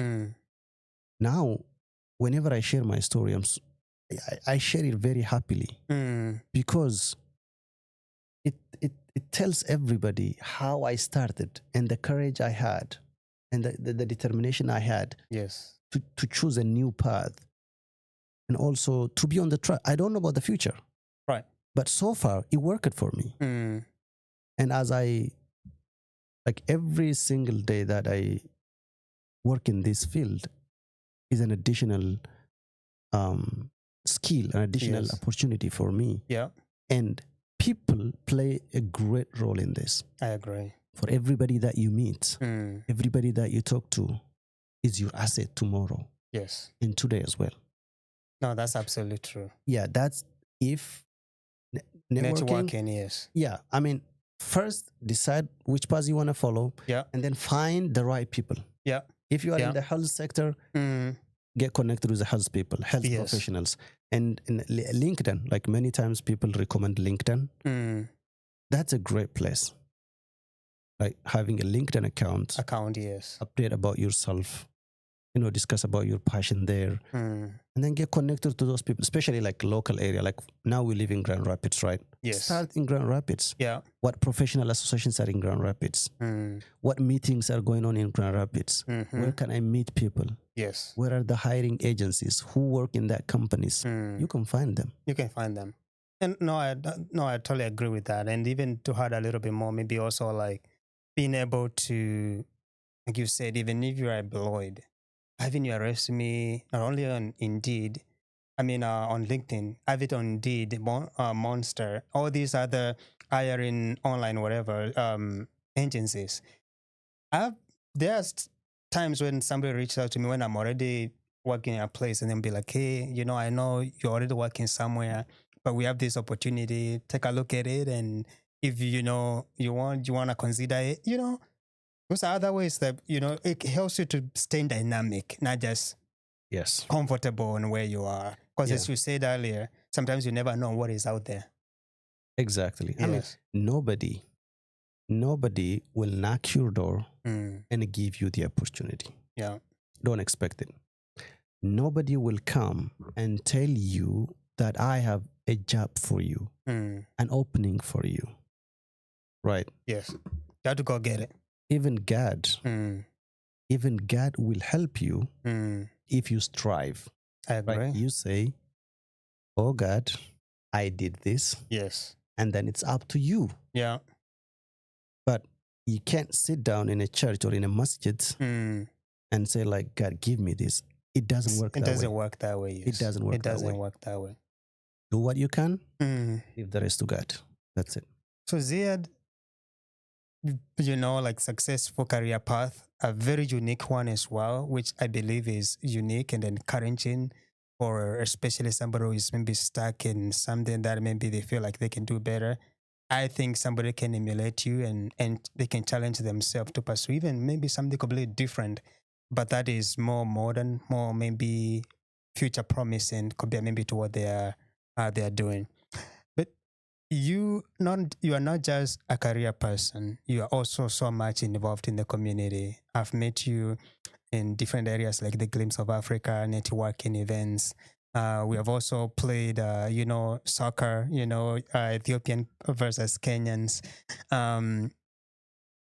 now, whenever I share my story, I share it very happily because it tells everybody how I started and the courage I had and the determination I had. Yes. To choose a new path and also to be on the track. I don't know about the future. Right. But so far, it worked for me. And as every single day that I work in this field is an additional skill, an additional opportunity for me. Yeah. And people play a great role in this. I agree. For everybody that you meet, everybody that you talk to is your asset tomorrow. Yes. And today as well. No, that's absolutely true. Yeah, that's if networking. Yes. Yeah, I mean, first decide which path you want to follow. Yeah. And then find the right people. Yeah. If you are in the health sector, get connected with the health people, health professionals. And LinkedIn, like many times people recommend LinkedIn. That's a great place. Like having a LinkedIn account, yes. Update about yourself, discuss about your passion there. And then get connected to those people, especially like local area. Like now we live in Grand Rapids, right? Yes. Start in Grand Rapids. Yeah. What professional associations are in Grand Rapids? What meetings are going on in Grand Rapids? Where can I meet people? Yes. Where are the hiring agencies? Who work in that companies? You can find them. You can find them. And I totally agree with that. And even to add a little bit more, maybe also like being able to, like you said, even if you're employed, having your resume not only on Indeed, on LinkedIn, have it on Indeed, Monster, all these other hiring online whatever agencies. There's times when somebody reaches out to me when I'm already working at a place and then be like, hey, I know you're already working somewhere, but we have this opportunity. Take a look at it, and if you want to consider it, those are other ways that, it helps you to stay dynamic, not just comfortable in where you are. Because as you said earlier, sometimes you never know what is out there. Exactly. Yes. I mean, nobody will knock your door and give you the opportunity. Yeah. Don't expect it. Nobody will come and tell you that I have a job for you, an opening for you. Right? Yes. You have to go get it. Even God will help you if you strive. I agree. Right? You say, oh God, I did this. Yes. And then it's up to you. Yeah. But you can't sit down in a church or in a masjid and say, like, God, give me this. It doesn't work that way. It doesn't work that way. Yes. It doesn't work that way. Do what you can, leave the rest to God. That's it. So Ziyad, like successful career path, a very unique one as well, which I believe is unique and encouraging for especially somebody who is maybe stuck in something that maybe they feel like they can do better. I think somebody can emulate you and they can challenge themselves to pursue even maybe something completely different, but that is more modern, more maybe future promising compared maybe to what they are doing. But you are not just a career person. You are also so much involved in the community. I've met you in different areas like the Glimpse of Africa, networking events. We have also played, soccer, Ethiopian versus Kenyans.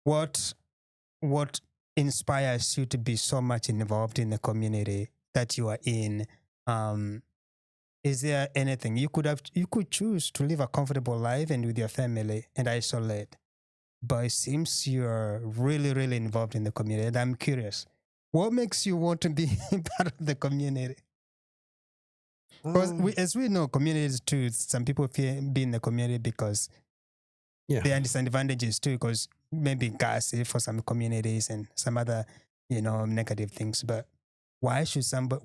What inspires you to be so much involved in the community that you are in? Is there anything you could choose to live a comfortable life and with your family and isolate? But it seems you're really, really involved in the community. And I'm curious, what makes you want to be part of the community? Because as we know, communities too, some people fear being in the community because they understand advantages too, because maybe gas for some communities and some other, negative things. But why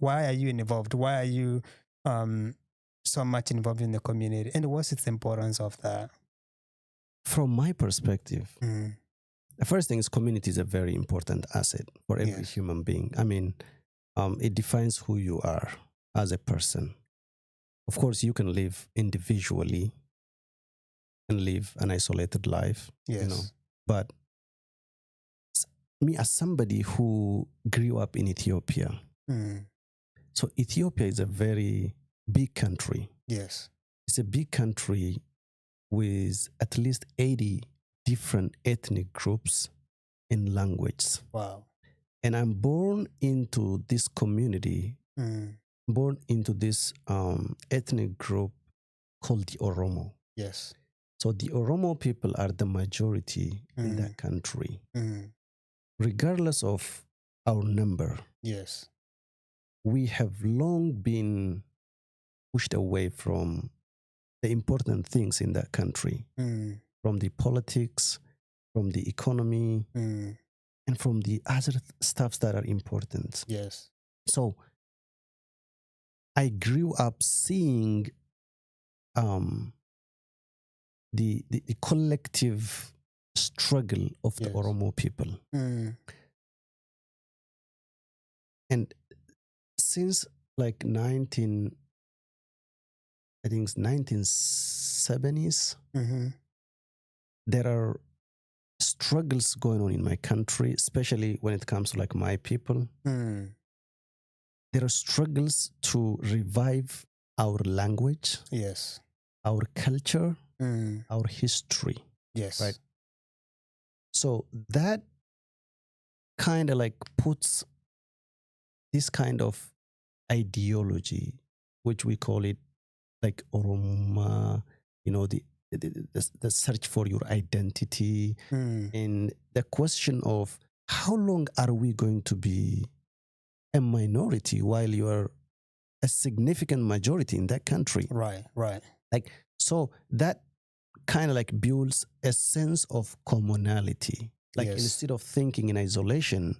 are you involved? Why are you so much involved in the community? And what's its importance of that? From my perspective, the first thing is community is a very important asset for every Yes. human being. I mean, it defines who you are as a person. Of course, you can live individually and live an isolated life, Yes. but me as somebody who grew up in Ethiopia, so Ethiopia is a very big country. Yes. It's a big country with at least 80 different ethnic groups and languages. Wow. And I'm born into this community, born into this ethnic group called the Oromo. Yes. So the Oromo people are the majority in that country, regardless of our number. Yes. We have long been pushed away from the important things in that country, from the politics, from the economy, and from the other stuffs that are important. Yes. So I grew up seeing the collective struggle of the Oromo people. And since like 1970s, there are struggles going on in my country, especially when it comes to like my people. There are struggles to revive our language, Yes. our culture, our history. Yes. Right. So that kind of like puts this kind of ideology, which we call it like Oroma, the search for your identity, and the question of how long are we going to be a minority while you are a significant majority in that country. Right. Like, so that kind of like builds a sense of commonality. Like instead of thinking in isolation,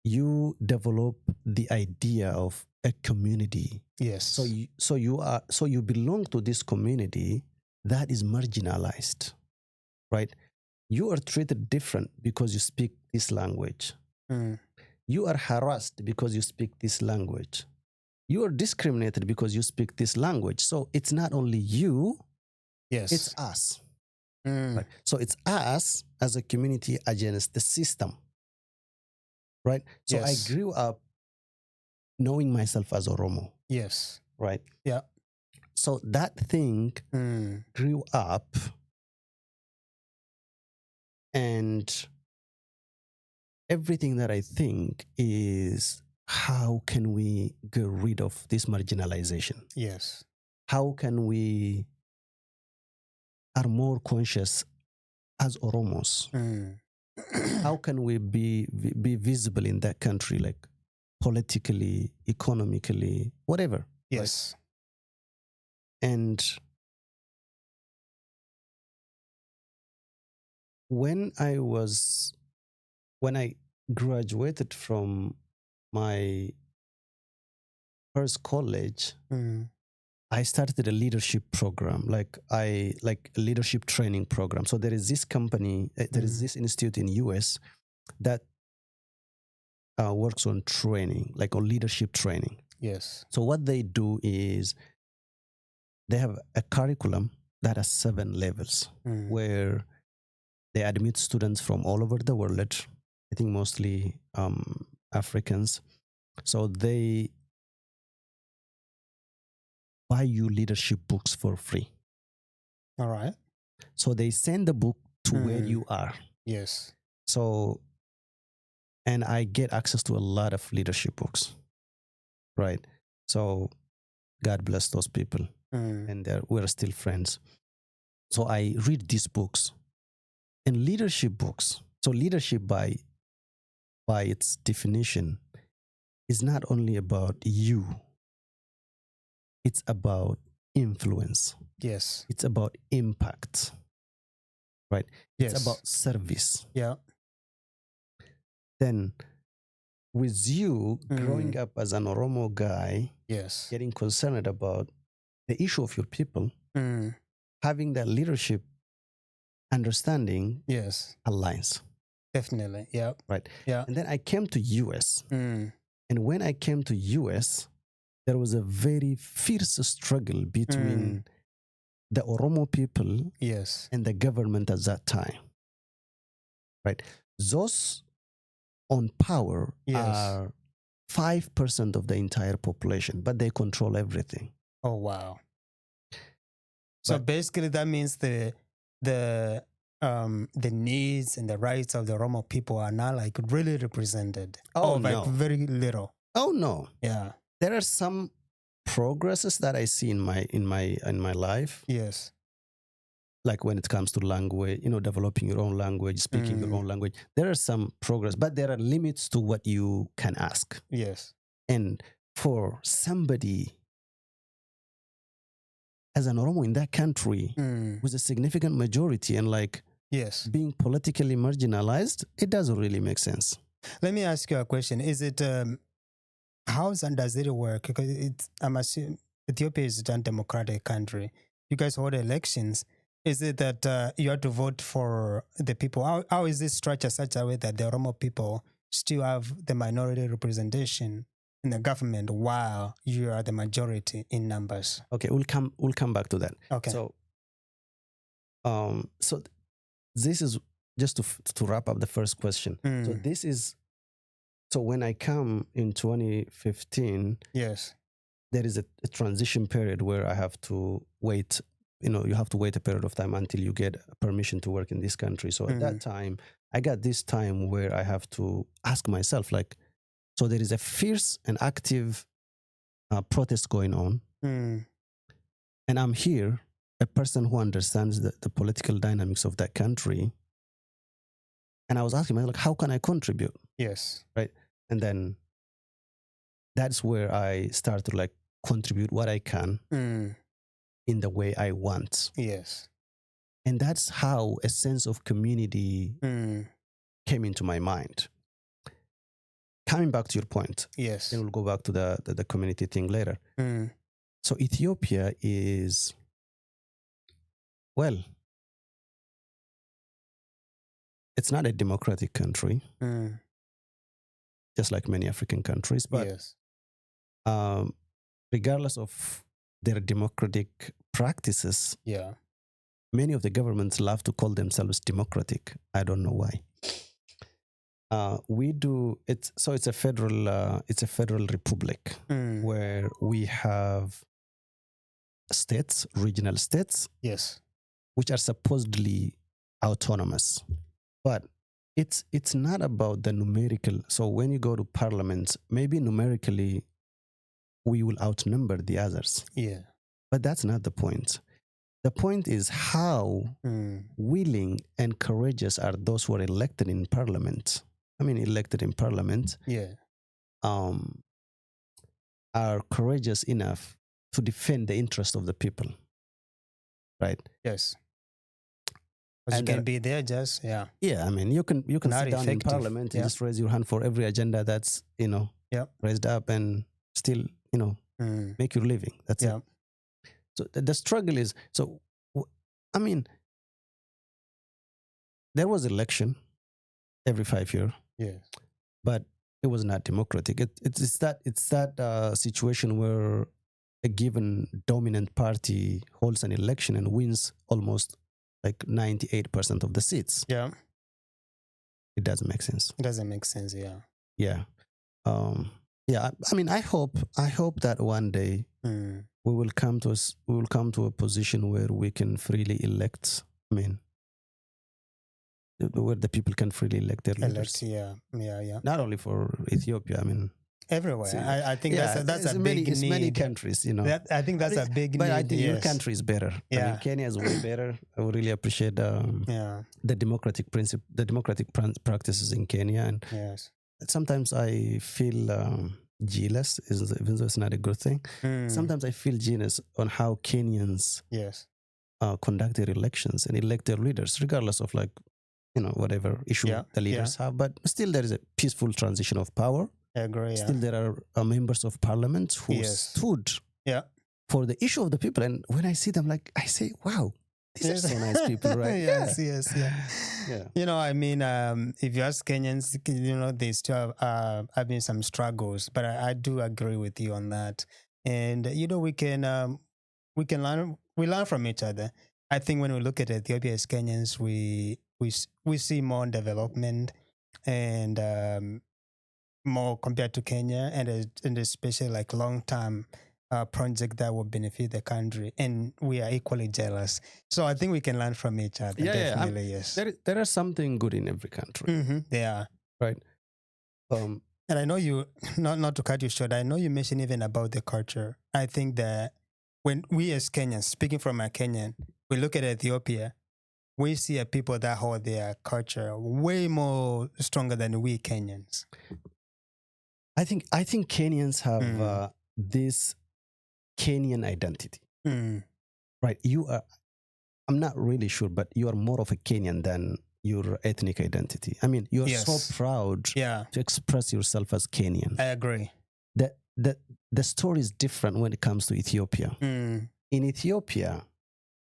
you develop the idea of a community. Yes. So you belong to this community that is marginalized, right? You are treated different because you speak this language. You are harassed because you speak this language. You are discriminated because you speak this language. So it's not only you, it's us. Right? So it's us as a community against the system. Right? So I grew up knowing myself as Oromo. Yes. Right? Yeah. So that thing grew up, and everything that I think is, how can we get rid of this marginalization? Yes. How can we are more conscious as Oromos? How can we be visible in that country, like politically, economically, whatever? Yes. Right? And when I graduated from my first college, I started a leadership program, like a leadership training program. So there is this company, there is this institute in US that works on training, like on leadership training. Yes. So what they do is they have a curriculum that has 7 levels where they admit students from all over the world. I think mostly Africans. So they buy you leadership books for free. All right. So they send the book to where you are. Yes. So, and I get access to a lot of leadership books. Right. So God bless those people. And we're still friends. So I read these books and leadership books. So leadership by its definition is not only about you. It's about influence. Yes. It's about impact. Right? Yes. It's about service. Yeah. Then with you growing up as an Oromo guy, getting concerned about the issue of your people, having that leadership understanding aligns. Definitely. Yeah. right? Yeah. And then I came to US. Mm. And when I came to US, there was a very fierce struggle between the Oromo people Yes. and the government at that time, right? Those on power Yes. are 5% of the entire population, but they control everything. Oh wow. So But- basically that means the needs and the rights of the Oromo people are not like really represented. Oh, or like no. very little. Oh no. Yeah. There are some progresses that I see in my life, Yes. like when it comes to language, developing your own language, speaking your own language. There are some progress, but there are limits to what you can ask. Yes. And for somebody as an Oromo in that country with a significant majority and like Yes. being politically marginalized, it doesn't really make sense. Let me ask you a question. Is it how does it work? Because I'm assuming Ethiopia is a democratic country. You guys hold elections. Is it that you have to vote for the people? How is this structured such a way that the Oromo people still have the minority representation in the government while you are the majority in numbers? Okay, we'll come back to that. Okay. So this is just to wrap up the first question. So when I come in 2015, yes, there is a transition period where I have to wait. You have to wait a period of time until you get permission to work in this country. So at that time, I got this time where I have to ask myself, like, so there is a fierce and active protest going on. And I'm here, a person who understands the political dynamics of that country. And I was asking myself, like, how can I contribute? Yes. Right. And then that's where I start to like contribute what I can in the way I want. Yes. And that's how a sense of community came into my mind. Coming back to your point. Yes. And we'll go back to the community thing later. So Ethiopia is, well, it's not a democratic country, just like many African countries. But yes. Regardless of their democratic practices, many of the governments love to call themselves democratic. I don't know why. We do it. So it's a federal republic where we have states, regional states, yes, which are supposedly autonomous, but it's not about the numerical. So when you go to parliament, maybe numerically we will outnumber the others. Yeah, but that's not the point. The point is how willing and courageous are those who are elected in parliament. Elected in parliament. Yeah, are courageous enough to defend the interest of the people, right? Yes. But you can be there just, Yeah, you can sit down in parliament and just raise your hand for every agenda that's, raised up and still, make your living. That's it. So the struggle is, there was election every 5 years. Yes. But it was not democratic. It's that situation where a given dominant party holds an election and wins almost like 98% of the seats. Yeah. It doesn't make sense. It doesn't make sense, yeah. Yeah. I hope that one day we will come to a position where we can freely elect, where the people can freely elect their leaders. Yeah. Not only for Ethiopia, everywhere. I think that's a big need. It's many countries, I think that's a big need. But I think your country is better. Yeah. Kenya is way better. I would really appreciate the democratic practices in Kenya. And sometimes I feel jealous, even though it's not a good thing. Sometimes I feel jealous on how Kenyans conduct their elections and elect their leaders, regardless of whatever issue the leaders have. But still there is a peaceful transition of power. I agree. Still there are members of parliament who stood for the issue of the people. And when I see them, I say, wow, these are so nice people, right? Yes, yes, yeah. Yeah. You know, I mean, if you ask Kenyans, you know, they still have having some struggles, but I do agree with you on that. And you know, we learn from each other. I think when we look at Ethiopia as Kenyans, we see more development and more compared to Kenya, and especially like long term project that will benefit the country, and we are equally jealous. So I think we can learn from each other. Yeah, Definitely, yes. There are something good in every country, Yeah. right? And I know you, not to cut you short, I know you mentioned even about the culture. I think that when we as Kenyans, speaking from a Kenyan, we look at Ethiopia, we see a people that hold their culture way more stronger than we Kenyans. I think Kenyans have this Kenyan identity, right? I'm not really sure, but you are more of a Kenyan than your ethnic identity. I mean, you are so proud to express yourself as Kenyan. I agree. The story is different when it comes to Ethiopia. In Ethiopia,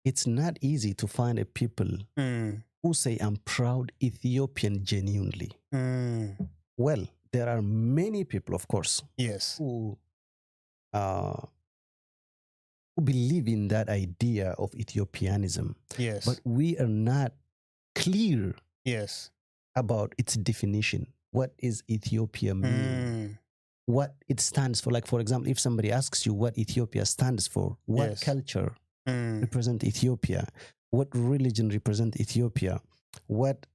it's not easy to find a people who say, I'm proud Ethiopian genuinely. Well, there are many people, of course, who believe in that idea of Ethiopianism. But we are not clear about its definition. What is Ethiopia mean? What it stands for. Like, for example, if somebody asks you what Ethiopia stands for, what culture represent Ethiopia, what religion represent Ethiopia, what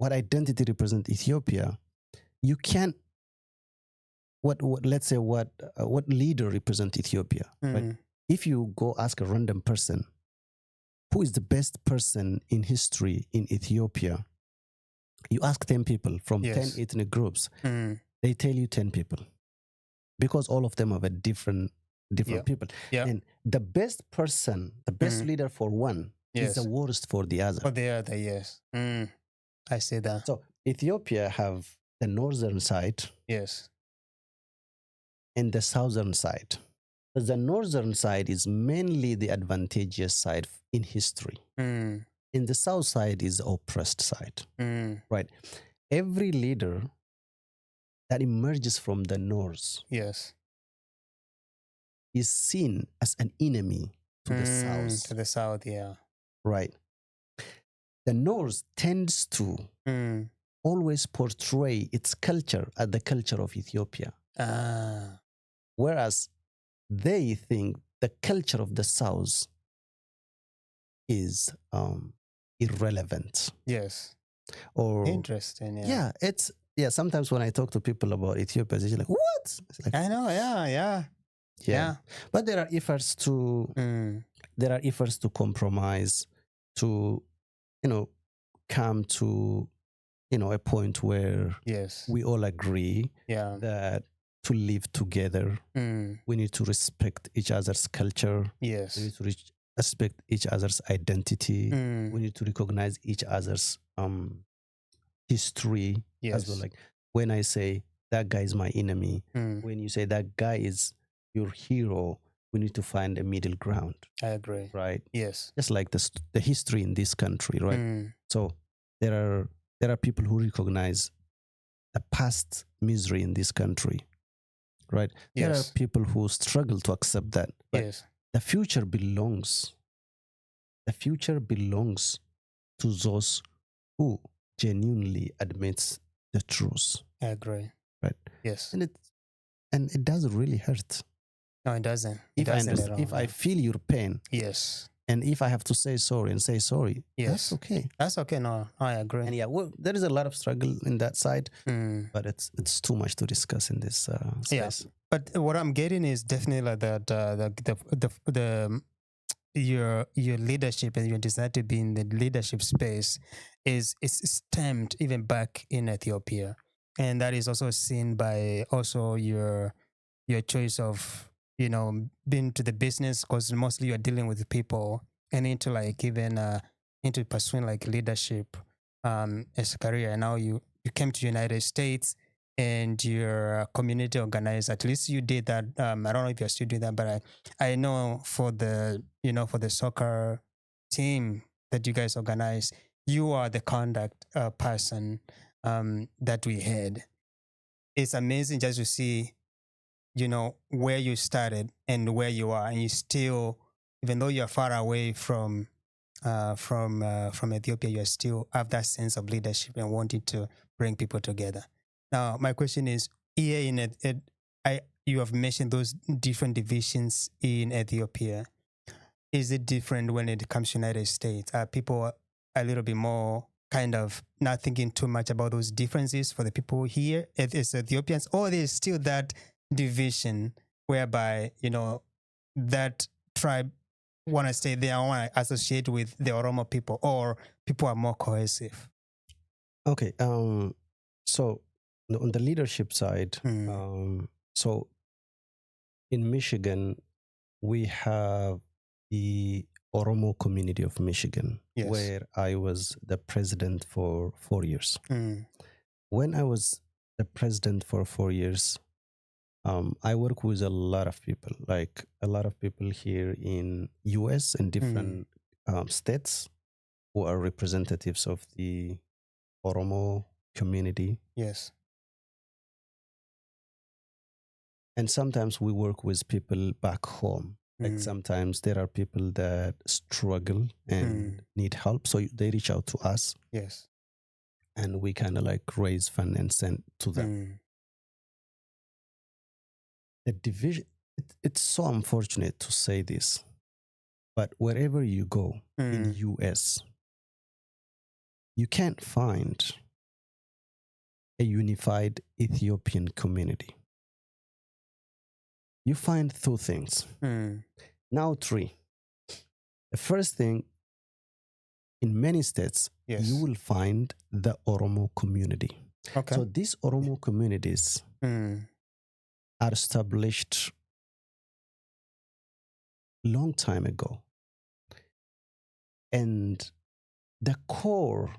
identity represent Ethiopia, you can't. Let's say what leader represent Ethiopia? Right? If you go ask a random person, who is the best person in history in Ethiopia? You ask 10 people from 10 ethnic groups. They tell you 10 people because all of them are different people. And the best person, the best leader for one is the worst for the other. For the other, yes. I see that. So Ethiopia have the northern side and the southern side. The northern side is mainly the advantageous side in history. And the south side is the oppressed side. Right? Every leader that emerges from the north is seen as an enemy to the south. To the south, yeah. Right. The north tends to always portray its culture as the culture of Ethiopia. Whereas they think the culture of the south is irrelevant. Or interesting. Sometimes when I talk to people about Ethiopia, they're like, what? Like, I know, yeah. But there are efforts to compromise, to come to a point where we all agree that to live together, we need to respect each other's culture. We need to respect each other's identity. We need to recognize each other's history as well. Like when I say that guy is my enemy, when you say that guy is your hero, we need to find a middle ground. I agree. Right? Yes. Just like the history in this country, right? So there are people who recognize the past misery in this country, right? There are people who struggle to accept that. But the future belongs to those who genuinely admits the truth. I agree. Right? Yes. And it doesn't really hurt. No, it doesn't. If I feel your pain, and if I have to say sorry and say sorry, that's okay. That's okay. No, I agree. And there is a lot of struggle in that side, but it's too much to discuss in this space. But what I'm getting is definitely like that your leadership and your desire to be in the leadership space is stemmed even back in Ethiopia, and that is also seen by also your choice of being to the business, because mostly you're dealing with people, and into like even into pursuing like leadership as a career. And now you came to United States, and you're a community organizer. At least you did that. I don't know if you're still doing that, but I know for the for the soccer team that you guys organize, you are the contact person that we had. It's amazing just to see, where you started and where you are, and you still, even though you're far away from Ethiopia, you still have that sense of leadership and wanting to bring people together. Now, my question is, here in you have mentioned those different divisions in Ethiopia. Is it different when it comes to United States? Are people a little bit more kind of not thinking too much about those differences for the people here as Ethiopians, or there's still that division whereby, that tribe want to stay there, want to associate with the Oromo people, or people are more cohesive? Okay. So on the leadership side, so in Michigan, we have the Oromo community of Michigan, Yes. where I was the president for 4 years. When I was the president for 4 years, I work with a lot of people, like a lot of people here in US and different states who are representatives of the Oromo community. Yes. And sometimes we work with people back home. Like sometimes there are people that struggle and need help. So they reach out to us. Yes. And we kind of like raise funds and send to them. The division, it's so unfortunate to say this, but wherever you go in US, you can't find a unified Ethiopian community. You find two things. Now three. The first thing, in many states, Yes. you will find the Oromo community. Okay. So these Oromo communities are established long time ago. And the core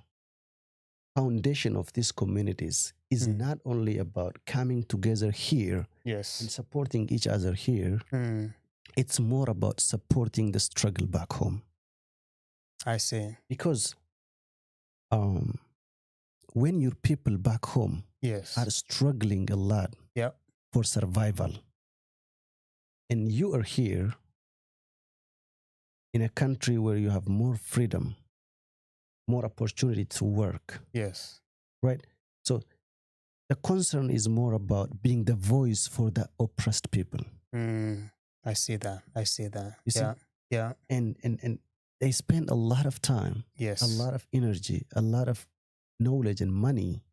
foundation of these communities is not only about coming together here Yes. and supporting each other here. It's more about supporting the struggle back home. I see. Because when your people back home Yes. are struggling a lot for survival, and you are here in a country where you have more freedom, more opportunity to work. Yes. Right? So the concern is more about being the voice for the oppressed people. I see that. You see? Yeah. And they spend a lot of time, Yes. a lot of energy, a lot of knowledge and money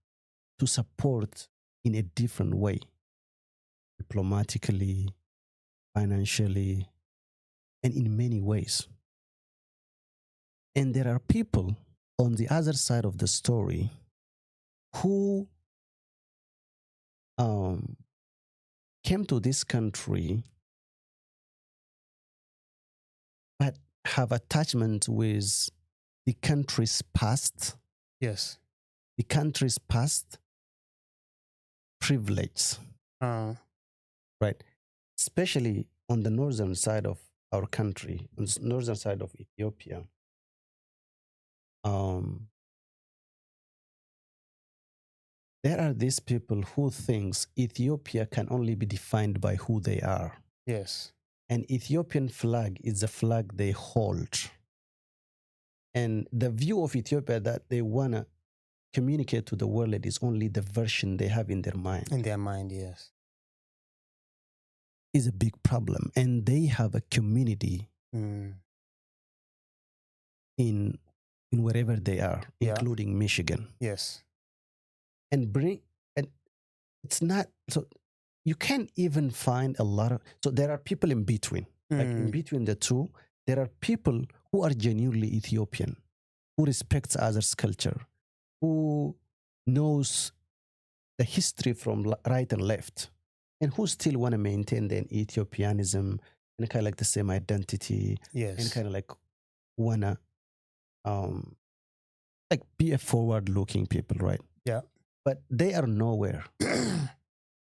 to support in a different way, diplomatically, financially, and in many ways. And there are people on the other side of the story who came to this country but have attachment with the country's past. Yes. The country's past privilege. Right? Especially on the northern side of our country, on the northern side of Ethiopia. There are these people who thinks Ethiopia can only be defined by who they are. Yes. An Ethiopian flag is the flag they hold. And the view of Ethiopia that they want to communicate to the world is only the version they have in their mind. In their mind, yes. Is a big problem. And they have a community in wherever they are, including Michigan. Yes. And it's not, so you can't even find a lot of, so there are people in between. Like in between the two, there are people who are genuinely Ethiopian, who respects others' culture, who knows the history from right and left, and who still want to maintain the Ethiopianism and kind of like the same identity. Yes. And kind of like want to like be a forward-looking people, right? Yeah. but they are nowhere.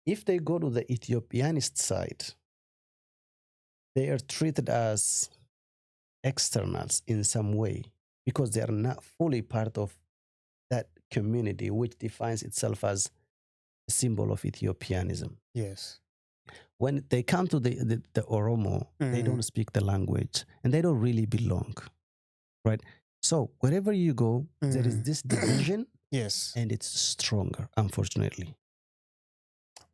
If they go to the Ethiopianist side, they are treated as externals in some way because they are not fully part of that community, which defines itself as a symbol of Ethiopianism. Yes. When they come to the Oromo, they don't speak the language and they don't really belong, right? So wherever you go, there is this division, yes, and it's stronger, unfortunately.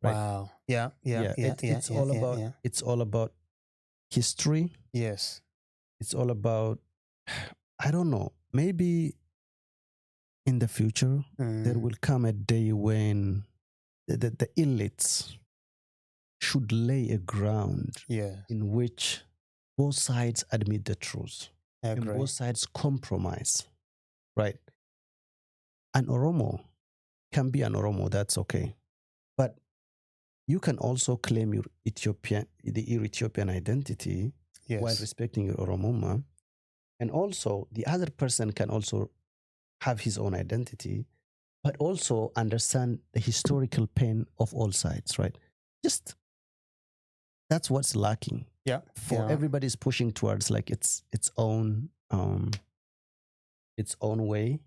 Right? Wow. Yeah. It's all about history. Yes. It's all about, I don't know, maybe in the future there will come a day when the elites should lay a ground in which both sides admit the truth and both sides compromise, right? An Oromo can be an Oromo, that's okay. But you can also claim your Ethiopian identity while respecting your Oromoma. And also the other person can also have his own identity, but also understand the historical pain of all sides, right? Just that's what's lacking. Everybody's pushing towards like its own way.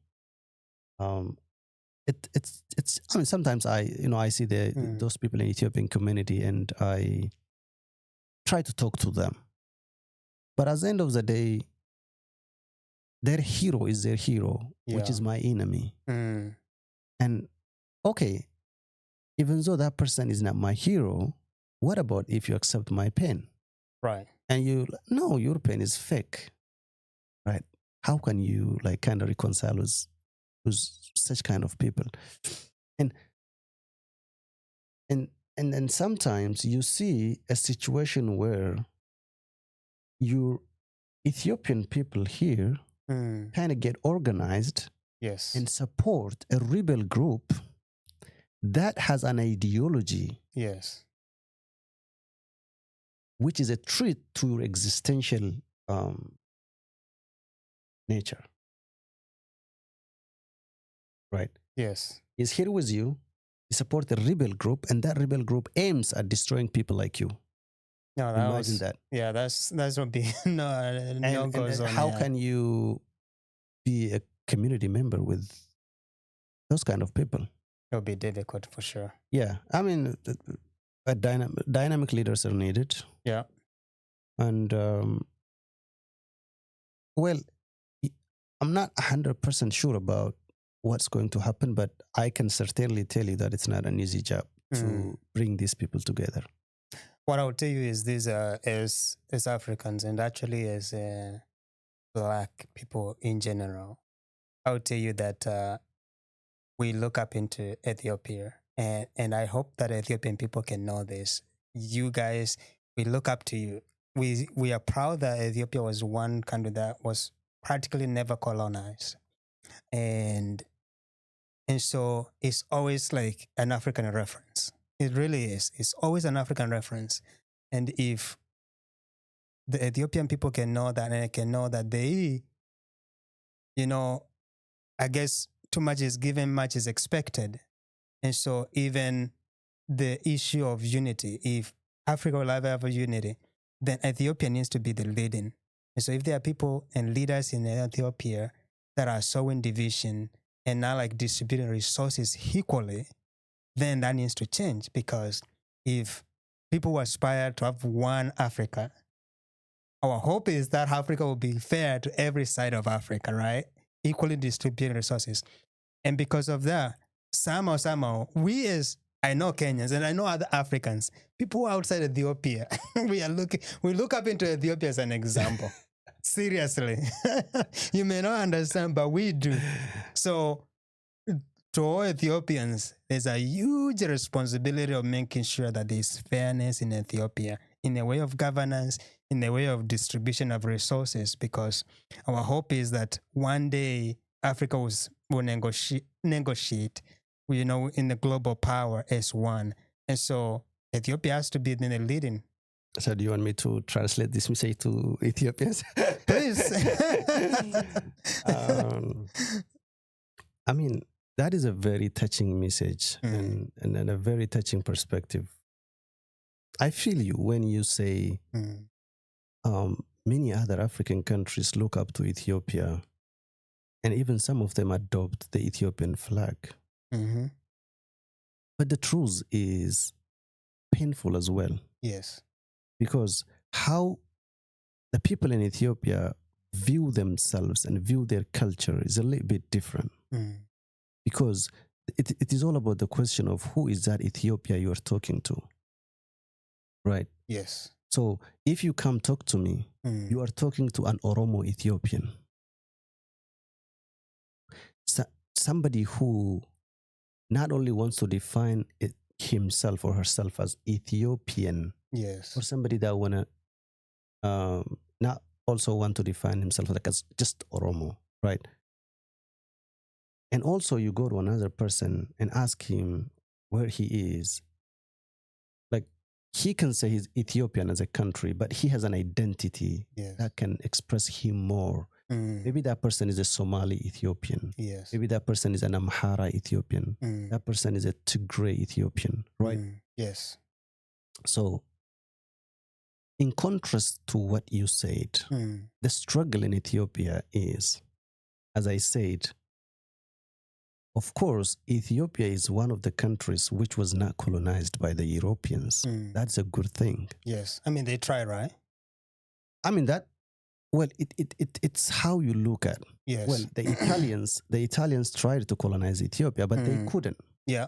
It's I mean, sometimes I see those people in the Ethiopian community and I try to talk to them, but at the end of the day, their hero is their hero, which is my enemy. And okay, even though that person is not my hero, what about if you accept my pain? Right. And your pain is fake, right? How can you like kind of reconcile with such kind of people? And sometimes you see a situation where your Ethiopian people here kind of get organized and support a rebel group that has an ideology which is a threat to your existential nature. Right? Yes. He's here with you. He supports a rebel group, and that rebel group aims at destroying people like you. No, imagine that. Yeah, that's what be no goes on. How can you be a community member with those kind of people? It'll be difficult for sure. Yeah, I mean, dynamic leaders are needed. Yeah, and well, I'm not 100% sure about what's going to happen, but I can certainly tell you that it's not an easy job to bring these people together. What I would tell you is this: as Africans and actually as Black people in general, I would tell you that we look up into Ethiopia, and I hope that Ethiopian people can know this. You guys, we look up to you. We are proud that Ethiopia was one country that was practically never colonized, and so it's always like an African reference. It really is. It's always an African reference. And if the Ethiopian people can know that, and can know that they, I guess too much is given, much is expected. And so even the issue of unity, if Africa will ever have a unity, then Ethiopia needs to be the leading. And so if there are people and leaders in Ethiopia that are sowing division and not like distributing resources equally, then that needs to change, because if people aspire to have one Africa, our hope is that Africa will be fair to every side of Africa, right? Equally distributing resources. And because of that, somehow, I know Kenyans and I know other Africans, people outside Ethiopia, we look up into Ethiopia as an example. Seriously. You may not understand, but we do. So to all Ethiopians, there's a huge responsibility of making sure that there's fairness in Ethiopia, in the way of governance, in the way of distribution of resources, because our hope is that one day Africa will negotiate, in the global power as one. And so Ethiopia has to be in the leading. So do you want me to translate this message to Ethiopians? Please. I mean, that is a very touching message and a very touching perspective. I feel you when you say many other African countries look up to Ethiopia, and even some of them adopt the Ethiopian flag. Mm-hmm. But the truth is painful as well. Yes. Because how the people in Ethiopia view themselves and view their culture is a little bit different. Because it is all about the question of who is that Ethiopia you are talking to, right? Yes. So if you come talk to me, you are talking to an Oromo Ethiopian. Somebody who not only wants to define himself or herself as Ethiopian, yes, or somebody that not also want to define himself like as just Oromo, right? And also you go to another person and ask him where he is. Like, he can say he's Ethiopian as a country, but he has an identity that can express him more. Maybe that person is a Somali Ethiopian. Yes. Maybe that person is an Amhara Ethiopian. That person is a Tigray Ethiopian, right? Yes. So, in contrast to what you said, the struggle in Ethiopia is, as I said, of course, Ethiopia is one of the countries which was not colonized by the Europeans. That's a good thing. Yes. I mean, they try, right? I mean, that, well, it's how you look at. Yes. Well, the Italians tried to colonize Ethiopia, but they couldn't. Yeah.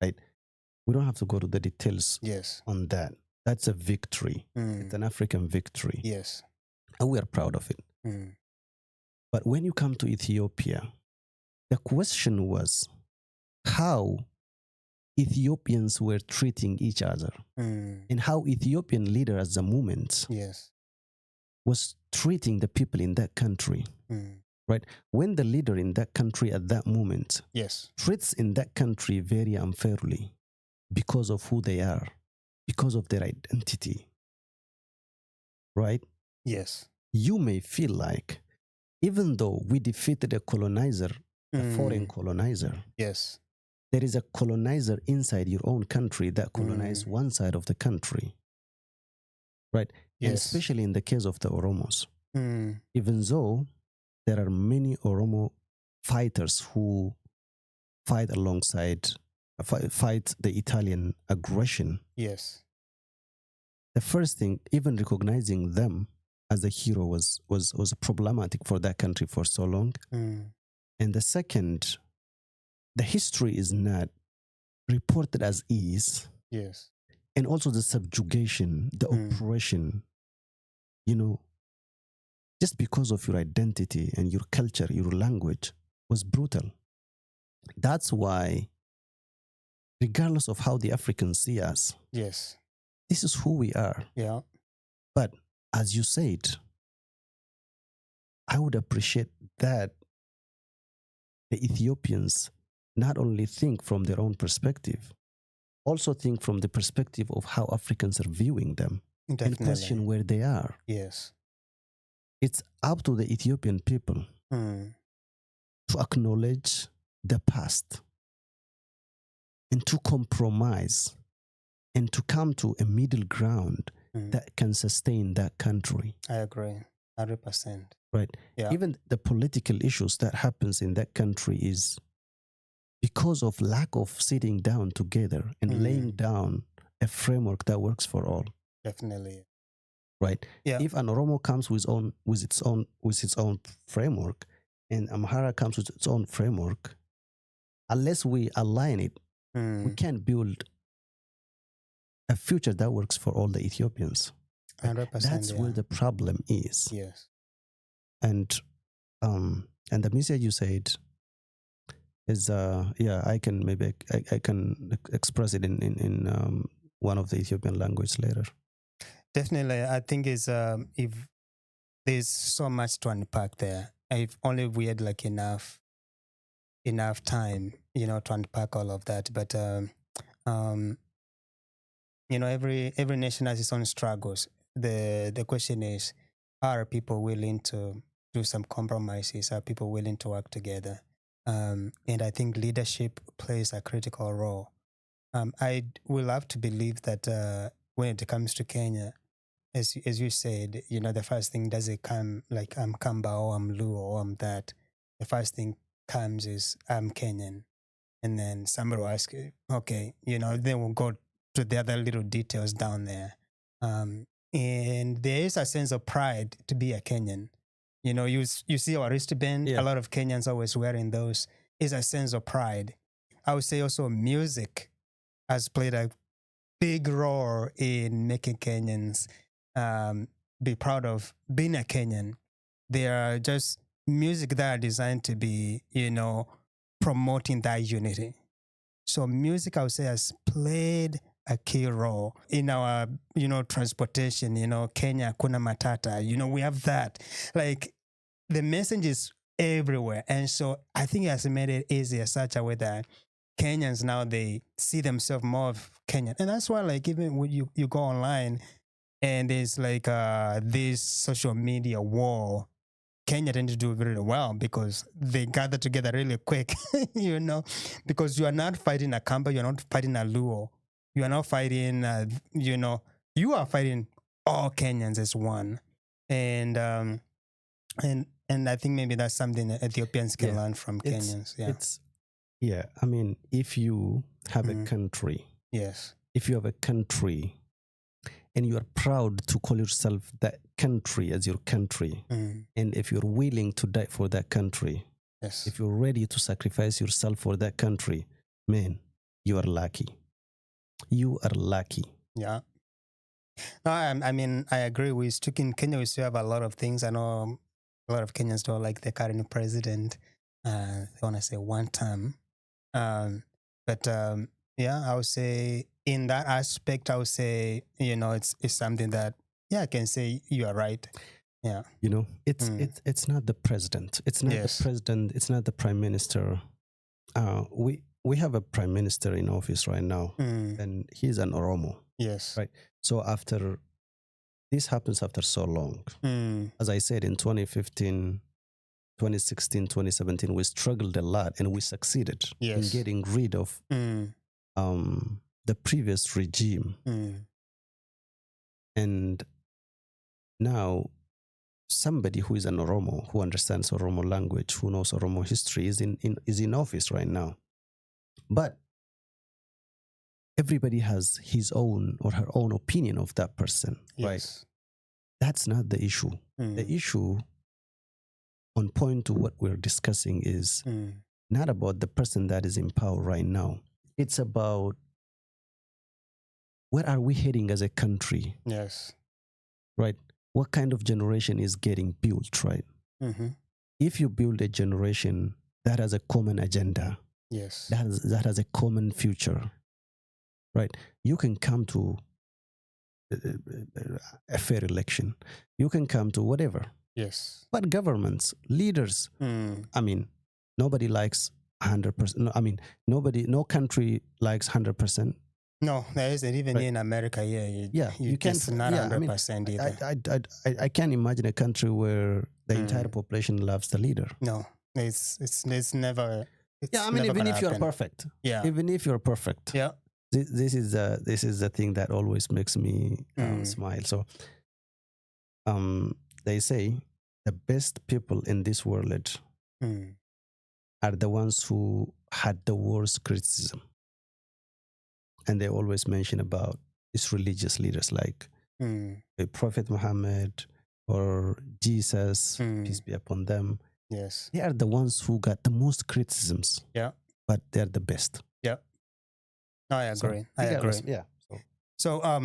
Right? We don't have to go to the details on that. That's a victory. It's an African victory. Yes. And we are proud of it. But when you come to Ethiopia, the question was how Ethiopians were treating each other and how Ethiopian leader at the moment was treating the people in that country. Right? When the leader in that country at that moment treats in that country very unfairly because of who they are, because of their identity, right? Yes. You may feel like, even though we defeated a colonizer, a foreign colonizer, there is a colonizer inside your own country that colonized one side of the country, right? And especially in the case of the Oromos. Even though there are many Oromo fighters who fight alongside, fight the Italian aggression. Yes. The first thing, even recognizing them as a hero was problematic for that country for so long. And the second, the history is not reported as is. Yes. And also the subjugation, the oppression, you know, just because of your identity and your culture, your language was brutal. That's why, regardless of how the Africans see us, this is who we are. Yeah. But as you said, I would appreciate that the Ethiopians not only think from their own perspective, also think from the perspective of how Africans are viewing them. Definitely. And question where they are. Yes. It's up to the Ethiopian people to acknowledge the past and to compromise and to come to a middle ground that can sustain that country. I agree, 100%. Right. Yeah. Even the political issues that happens in that country is because of lack of sitting down together and laying down a framework that works for all. Definitely. Right. Yeah. If an Oromo comes with its own framework, and Amhara comes with its own framework, unless we align it, we can't build a future that works for all the Ethiopians. 100%. That's where the problem is. Yes. And the message you said is I can express it in one of the Ethiopian language later. Definitely, I think is if there's so much to unpack there. If only we had like enough time, to unpack all of that. But every nation has its own struggles. The question is, are people willing to do some compromises? Are people willing to work together? And I think leadership plays a critical role. I would love to believe that when it comes to Kenya, as you said, the first thing doesn't come like I'm Kamba or I'm Luo or I'm that. The first thing comes is I'm Kenyan. And then somebody will ask you, okay, then we'll go to the other little details down there. And there is a sense of pride to be a Kenyan. You see our wristband, a lot of Kenyans always wearing those. Is a sense of pride. I would say also music has played a big role in making Kenyans be proud of being a Kenyan. They are just music that are designed to be, promoting that unity. So music, I would say, has played a key role in our, transportation, Kenya, kuna matata, we have that. Like the message is everywhere. And so I think it has made it easier such a way that Kenyans now, they see themselves more of Kenyan. And that's why, like, even when you go online and there's like this social media war, Kenya tend to do really well because they gather together really quick, because you are not fighting a Kamba, you're not fighting a Luo, you are not fighting, you are fighting all Kenyans as one. And I think maybe that's something that Ethiopians can learn from Kenyans. I mean, if you have a country, if you have a country and you are proud to call yourself that country as your country, and if you're willing to die for that country, if you're ready to sacrifice yourself for that country, man, you are lucky. You are lucky. Yeah. No, I mean, I agree. In Kenya, we still have a lot of things. I know a lot of Kenyans don't like the current president. They want to say one term. But I would say in that aspect, I would say, it's something that, I can say you are right. Yeah. It's not the president. It's not the president. It's not the prime minister. We have a prime minister in office right now, and he's an Oromo. Yes. Right. So this happens after so long. As I said, in 2015, 2016, 2017, we struggled a lot and we succeeded in getting rid of the previous regime. And now somebody who is an Oromo, who understands Oromo language, who knows Oromo history, is in office right now. But everybody has his own or her own opinion of that person, right? That's not the issue. The issue, on point to what we're discussing, is not about the person that is in power right now. It's about where are we heading as a country? Yes. Right? What kind of generation is getting built, right? If you build a generation that has a common agenda, that has a common future, right? You can come to a fair election. You can come to whatever. Yes. But governments, leaders, I mean, nobody likes 100%. No, I mean, no country likes 100%. No, there isn't. Even in America, you can't. It's not 100% either. I can't imagine a country where the entire population loves the leader. No, it's never. Even if you're perfect. Yeah. Even if you're perfect. Yeah. This is the thing that always makes me smile. So, they say the best people in this world are the ones who had the worst criticism. And they always mention about these religious leaders like Prophet Muhammad or Jesus, peace be upon them. Yes. They are the ones who got the most criticisms. Yeah. But they're the best. Yeah. I agree. I agree. Yeah. So I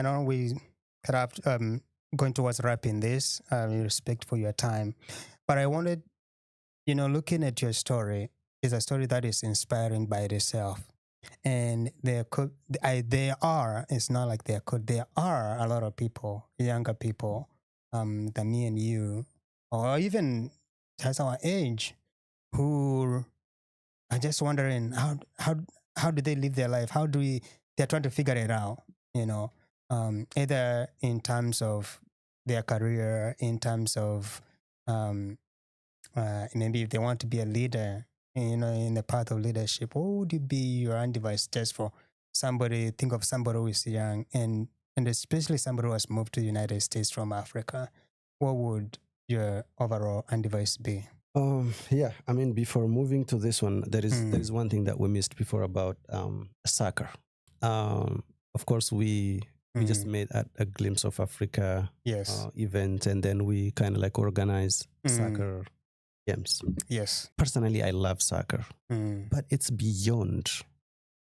know we kind of going towards wrapping this, in respect for your time. But I wanted, looking at your story, is a story that is inspiring by itself. And there are a lot of people, younger people, than me and you, or even just our age, who are just wondering how do they live their life? They're trying to figure it out, either in terms of their career, in terms of maybe if they want to be a leader, in the path of leadership, what would be your advice just for somebody? Think of somebody who is young and especially somebody who has moved to the United States from Africa. What would your overall advice be? Yeah, I mean, before moving to this one, there is one thing that we missed before about soccer. Of course, we just made a glimpse of Africa Yes. event, and then we kind of like organize soccer games. Yes. Personally, I love soccer, but it's beyond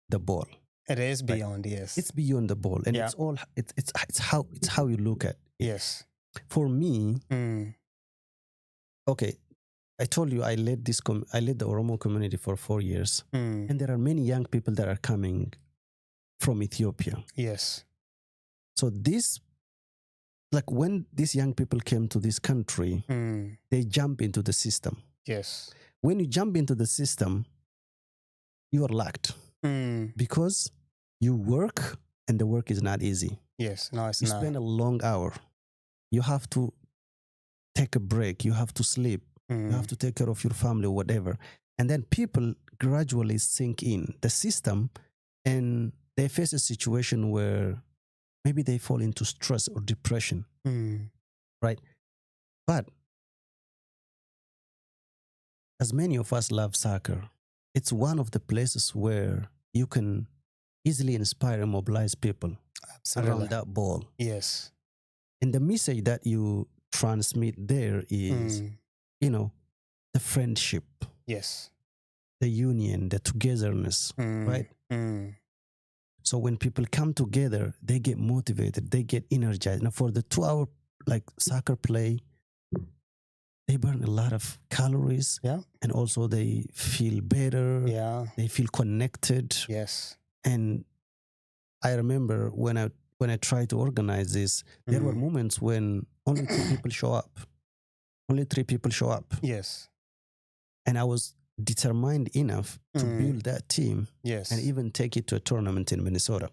the ball. It is beyond, yes. It's beyond the ball, and Yeah. it's how you look at it. Yes. For me, okay, I told you I led the Oromo community for 4 years, and there are many young people that are coming from Ethiopia. Yes. So this, like when these young people came to this country, they jump into the system. Yes. When you jump into the system, you are locked because you work, and the work is not easy. Yes, no, it's you not. Spend a long hour. You have to take a break. You have to sleep. You have to take care of your family or whatever. And then people gradually sink in the system, and they face a situation where maybe they fall into stress or depression, right? But as many of us love soccer, it's one of the places where you can easily inspire and mobilize people around that ball. Yes. And the message that you transmit there is, the friendship. Yes. The union, the togetherness, right? So when people come together, they get motivated, they get energized. Now for the 2-hour soccer play, they burn a lot of calories. Yeah. And also they feel better. Yeah. They feel connected. Yes. And I remember when I tried to organize this, there were moments when only 2 people show up. Only 3 people show up. Yes. And I was determined enough to build that team. Yes. And even take it to a tournament in Minnesota.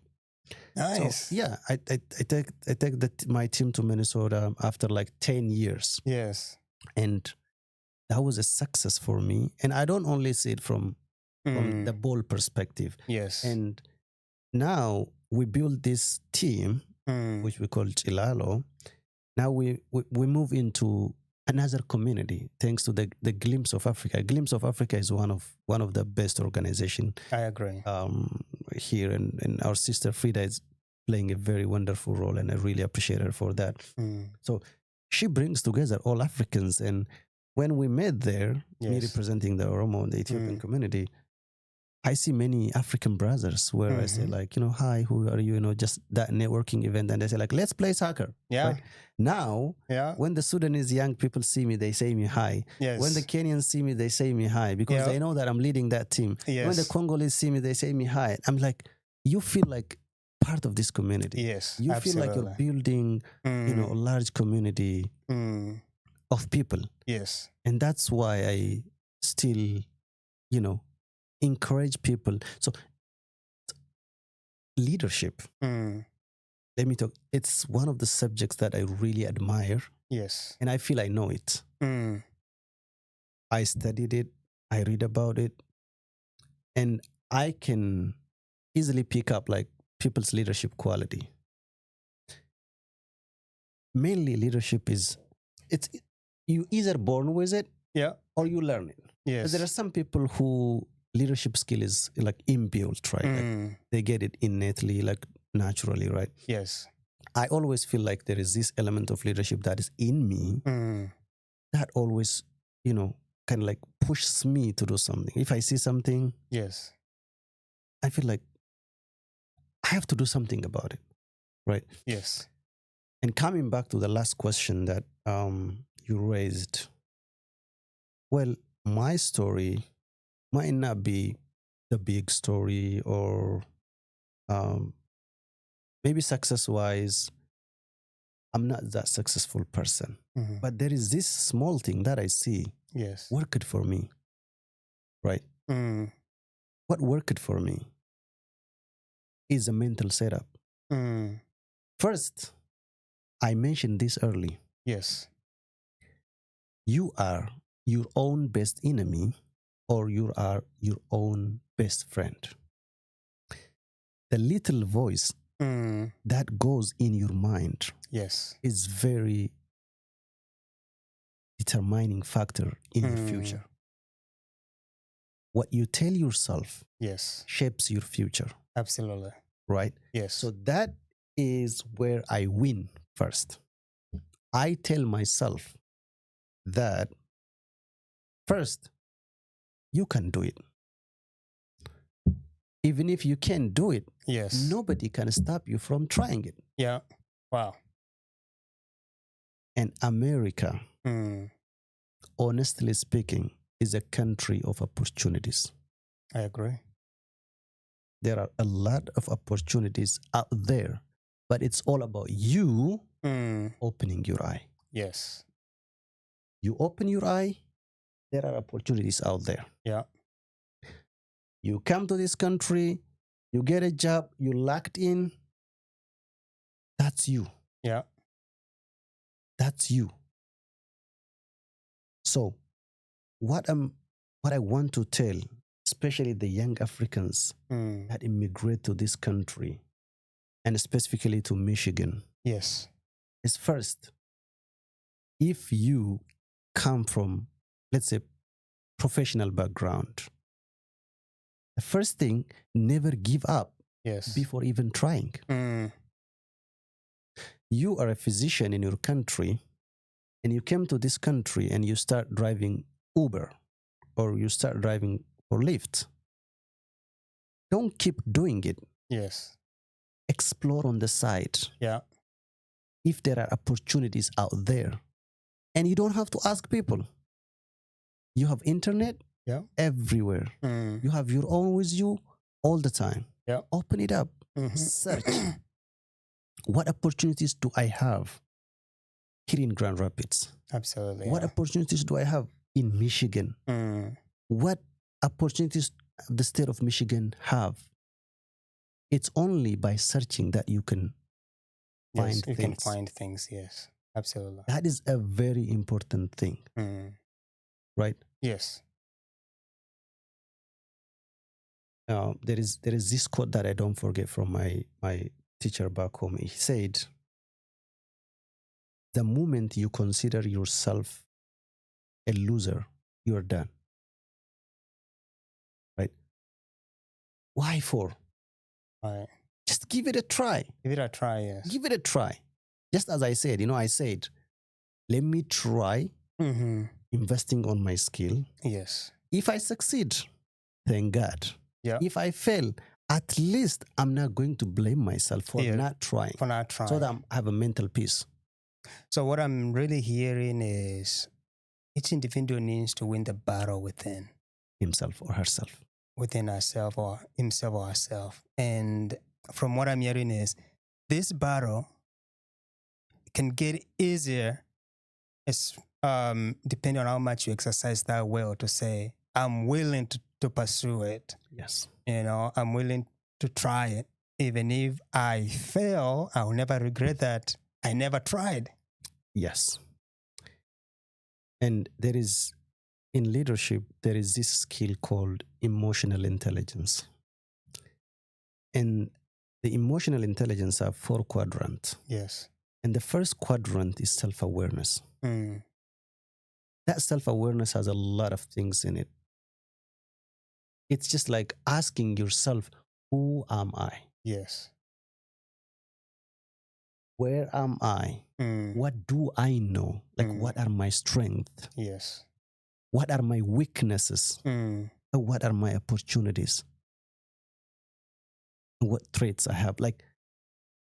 Nice. So, yeah, I take my team to Minnesota after 10 years. Yes. And that was a success for me. And I don't only see it from the ball perspective. Yes. And now we build this team, which we call Chilalo. Now we move into another community thanks to the Glimpse of Africa. Glimpse of Africa is one of the best organizations. I agree. Here, and our sister Frida is playing a very wonderful role, and I really appreciate her for that. So she brings together all Africans, and when we met there, me representing the Oromo and the Ethiopian community, I see many African brothers where I say hi, who are you? Just that networking event, and they say let's play soccer. Yeah. Right? Now, when the Sudanese young people see me, they say me hi. Yes. When the Kenyans see me, they say me hi because they know that I'm leading that team. Yes. When the Congolese see me, they say me hi. I'm like, you feel like part of this community. Yes. You absolutely. feel like you're building, a large community of people. Yes. And that's why I still, encourage people. So leadership, let me talk. It's one of the subjects that I really admire. Yes. And I feel I know it. I studied it. I read about it. And I can easily pick up people's leadership quality. Mainly leadership is, you either born with it or you learn it. Yes. There are some people who leadership skill is inbuilt, right? They get it innately, naturally, right? Yes. I always feel like there is this element of leadership that is in me that always, kind of pushes me to do something. If I see something, yes, I feel like I have to do something about it, right? Yes. And coming back to the last question that you raised, well, my story might not be the big story, or maybe success-wise, I'm not that successful person. Mm-hmm. But there is this small thing that I see Yes. worked for me, right? What worked for me is a mental setup. First, I mentioned this early. Yes. You are your own best enemy or you are your own best friend. The little voice that goes in your mind is very determining factor in the future. What you tell yourself shapes your future. Absolutely. Right? Yes. So that is where I win first. I tell myself that first, you can do it. Even if you can't do it, nobody can stop you from trying it. Yeah. Wow. And America, honestly speaking, is a country of opportunities. I agree. There are a lot of opportunities out there, but it's all about you opening your eye. Yes. You open your eye, there are opportunities out there. Yeah. You come to this country, you get a job, you locked in. That's you. Yeah. That's you. So what I want to tell, especially the young Africans that immigrate to this country, and specifically to Michigan, is first, if you come from, let's say, professional background, the first thing, never give up before even trying. You are a physician in your country, and you came to this country and you start driving Uber or you start driving for Lyft. Don't keep doing it. Yes. Explore on the side. Yeah. If there are opportunities out there, and you don't have to ask people. You have internet everywhere. You have your own with you all the time. Yeah. Open it up. Search. What opportunities do I have here in Grand Rapids? Absolutely. What opportunities do I have in Michigan? What opportunities the state of Michigan have? It's only by searching that you can find things. You can find things, yes. Absolutely. That is a very important thing. Right? Yes. There is this quote that I don't forget from my teacher back home. He said, the moment you consider yourself a loser, you're done. Right? Why for? Right. Just give it a try. Give it a try, yes. Give it a try. Just as I said, I said, let me try investing on my skill. Yes. If I succeed, thank God. Yeah. If I fail, at least I'm not going to blame myself for not trying. For not trying. So that I have a mental peace. So what I'm really hearing is each individual needs to win the battle within himself or herself. Within herself or himself or herself. And from what I'm hearing is this battle can get easier as depending on how much you exercise that will to say, I'm willing to pursue it. Yes. I'm willing to try it. Even if I fail, I'll never regret that I never tried. Yes. And in leadership, there is this skill called emotional intelligence. And the emotional intelligence are 4 quadrants. Yes. And the first quadrant is self-awareness. That self-awareness has a lot of things in it. It's just like asking yourself, who am I? Yes. Where am I? What do I know? Like, what are my strengths? Yes. What are my weaknesses? What are my opportunities? What traits I have? Like,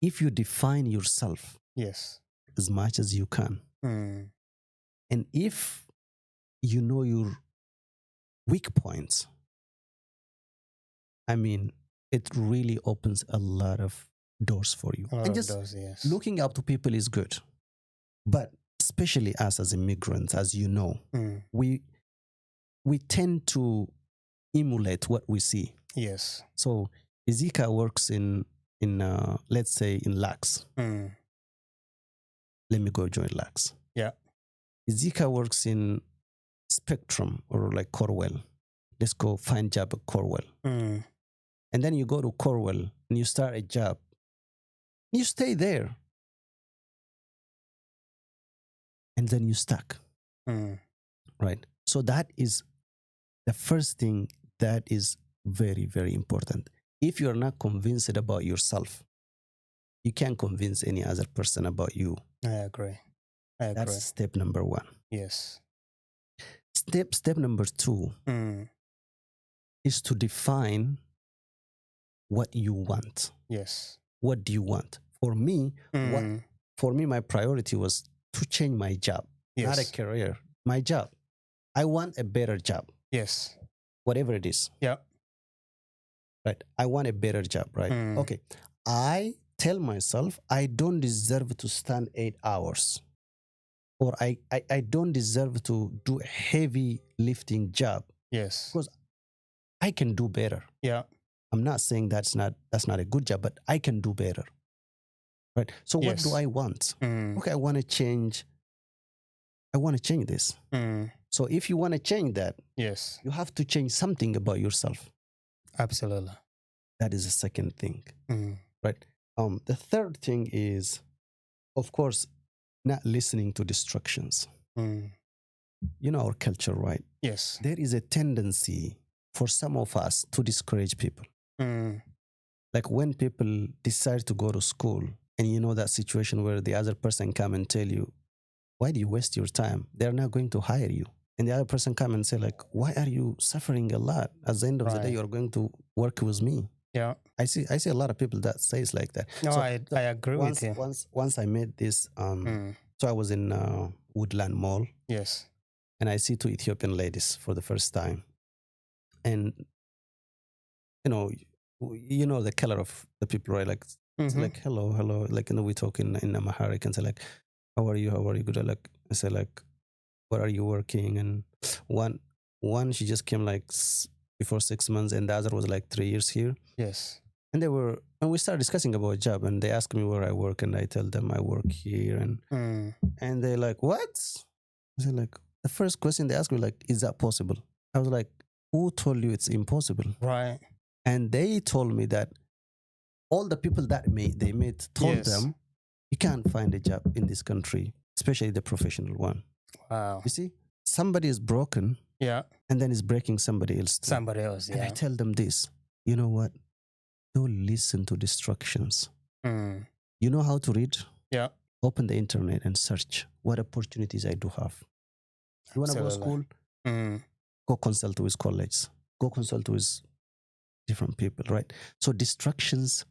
if you define yourself as much as you can, and if you know your weak points, I mean, it really opens a lot of doors for you. And just looking up to people is good. But especially us as immigrants, as you know, we tend to emulate what we see. Yes. So Izika works in let's say in Lux. Let me go join Lux. Yeah. Izika works in Spectrum or like Cornwall. Let's go find job at Cornwall. Mm. And then you go to Cornwall and you start a job. You stay there. And then you stuck. Mm. Right? So that is the first thing that is very, very important. If you're not convinced about yourself, you can't convince any other person about you. I agree. That's step number one. Yes. Step number two is to define what you want. Yes. What do you want? For me, my priority was to change my job, not a career. My job. I want a better job. Yes. Whatever it is. Yeah. Right. I want a better job, right? Okay. I tell myself I don't deserve to stand 8 hours. Or I don't deserve to do a heavy lifting job. Yes. Because I can do better. Yeah. I'm not saying that's not a good job, but I can do better. Right. So what do I want? Okay, I want to change this. So if you want to change that, yes, you have to change something about yourself. Absolutely. That is the second thing. Right. The third thing is, of course, not listening to distractions. You know our culture, right? Yes. There is a tendency for some of us to discourage people. Like when people decide to go to school and you know that situation where the other person come and tell you, why do you waste your time? They're not going to hire you. And the other person come and say like, why are you suffering a lot? At the end of the day, you're going to work with me. Yeah. I see a lot of people that says like that. No, I agree with you. Once I made this, so I was in Woodland Mall. Yes. And I see 2 Ethiopian ladies for the first time. And, you know the color of the people, right? Like, it's like, hello. Like, we talk in Amharic and say like, how are you? Good. Like, I say like, where are you working? And one, she just came like before 6 months and the other was like 3 years here. Yes. And we started discussing about a job and they asked me where I work and I tell them I work here and they're like, what? I said like, the first question they asked me like, is that possible? I was like, who told you it's impossible? Right. And they told me that all the people that they met told them, you can't find a job in this country, especially the professional one. Wow. You see, somebody is broken. Yeah. And then is breaking somebody else. Somebody else, yeah. And I tell them this, you know what? Don't listen to distractions. You know how to read? Yeah. Open the internet and search what opportunities I do have. You want to go to school? Go consult with colleagues. Go consult with different people, right? So distractions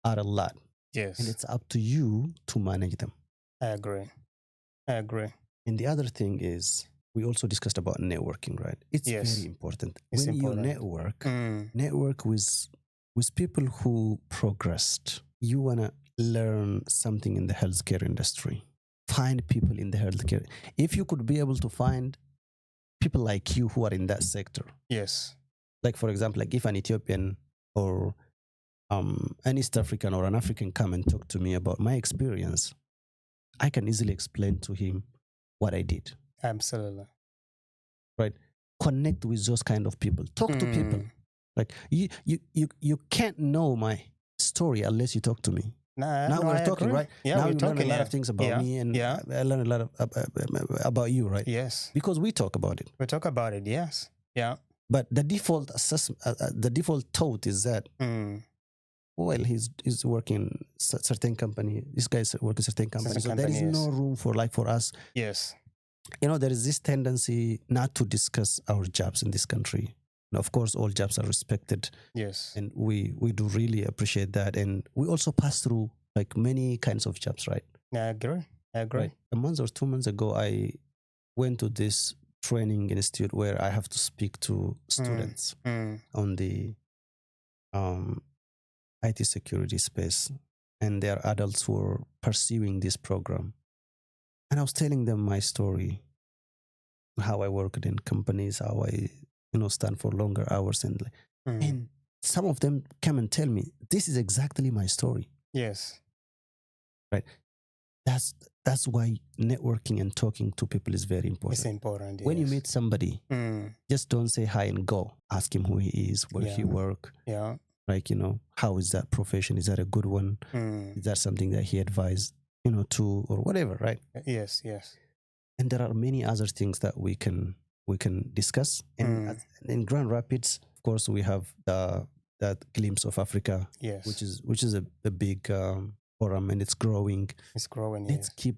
are a lot. Yes. And it's up to you to manage them. I agree. And the other thing is, we also discussed about networking, right? It's very important. When you network with people who progressed. You want to learn something in the healthcare industry. Find people in the healthcare. If you could be able to find people like you who are in that sector. Yes. Like, for example, like if an Ethiopian or an East African or an African come and talk to me about my experience, I can easily explain to him what I did. Absolutely. Right. Connect with those kind of people. Talk to people. Like you can't know my story unless you talk to me. Now we're talking, right? Yeah, now we're you talking learn a lot of things about me, and I learn a lot about you, right? Yes. Because we talk about it. We talk about it. Yes. Yeah. But the default the default thought is that, well, he's working certain company. This guy's working certain company, so there is no room for us. Yes. There is this tendency not to discuss our jobs in this country. And of course, all jobs are respected. Yes. And we do really appreciate that. And we also pass through like many kinds of jobs, right? I agree. Right. A month or 2 months ago, I went to this training institute where I have to speak to students on the IT security space. And they are adults who are pursuing this program. And I was telling them my story, how I worked in companies, how I stand for longer hours. And some of them come and tell me, this is exactly my story. Yes. Right. that's why networking and talking to people is very important. It's important. When you yes. meet somebody, just don't say hi and go. Ask him who he is, where he work. Yeah. Like, how is that profession? Is that a good one? Is that something that he advised, to, or whatever, right? Yes, yes. And there are many other things that we can discuss. And in Grand Rapids, of course, we have that glimpse of Africa, yes, which is a big forum, and it's growing. It's growing. Let's keep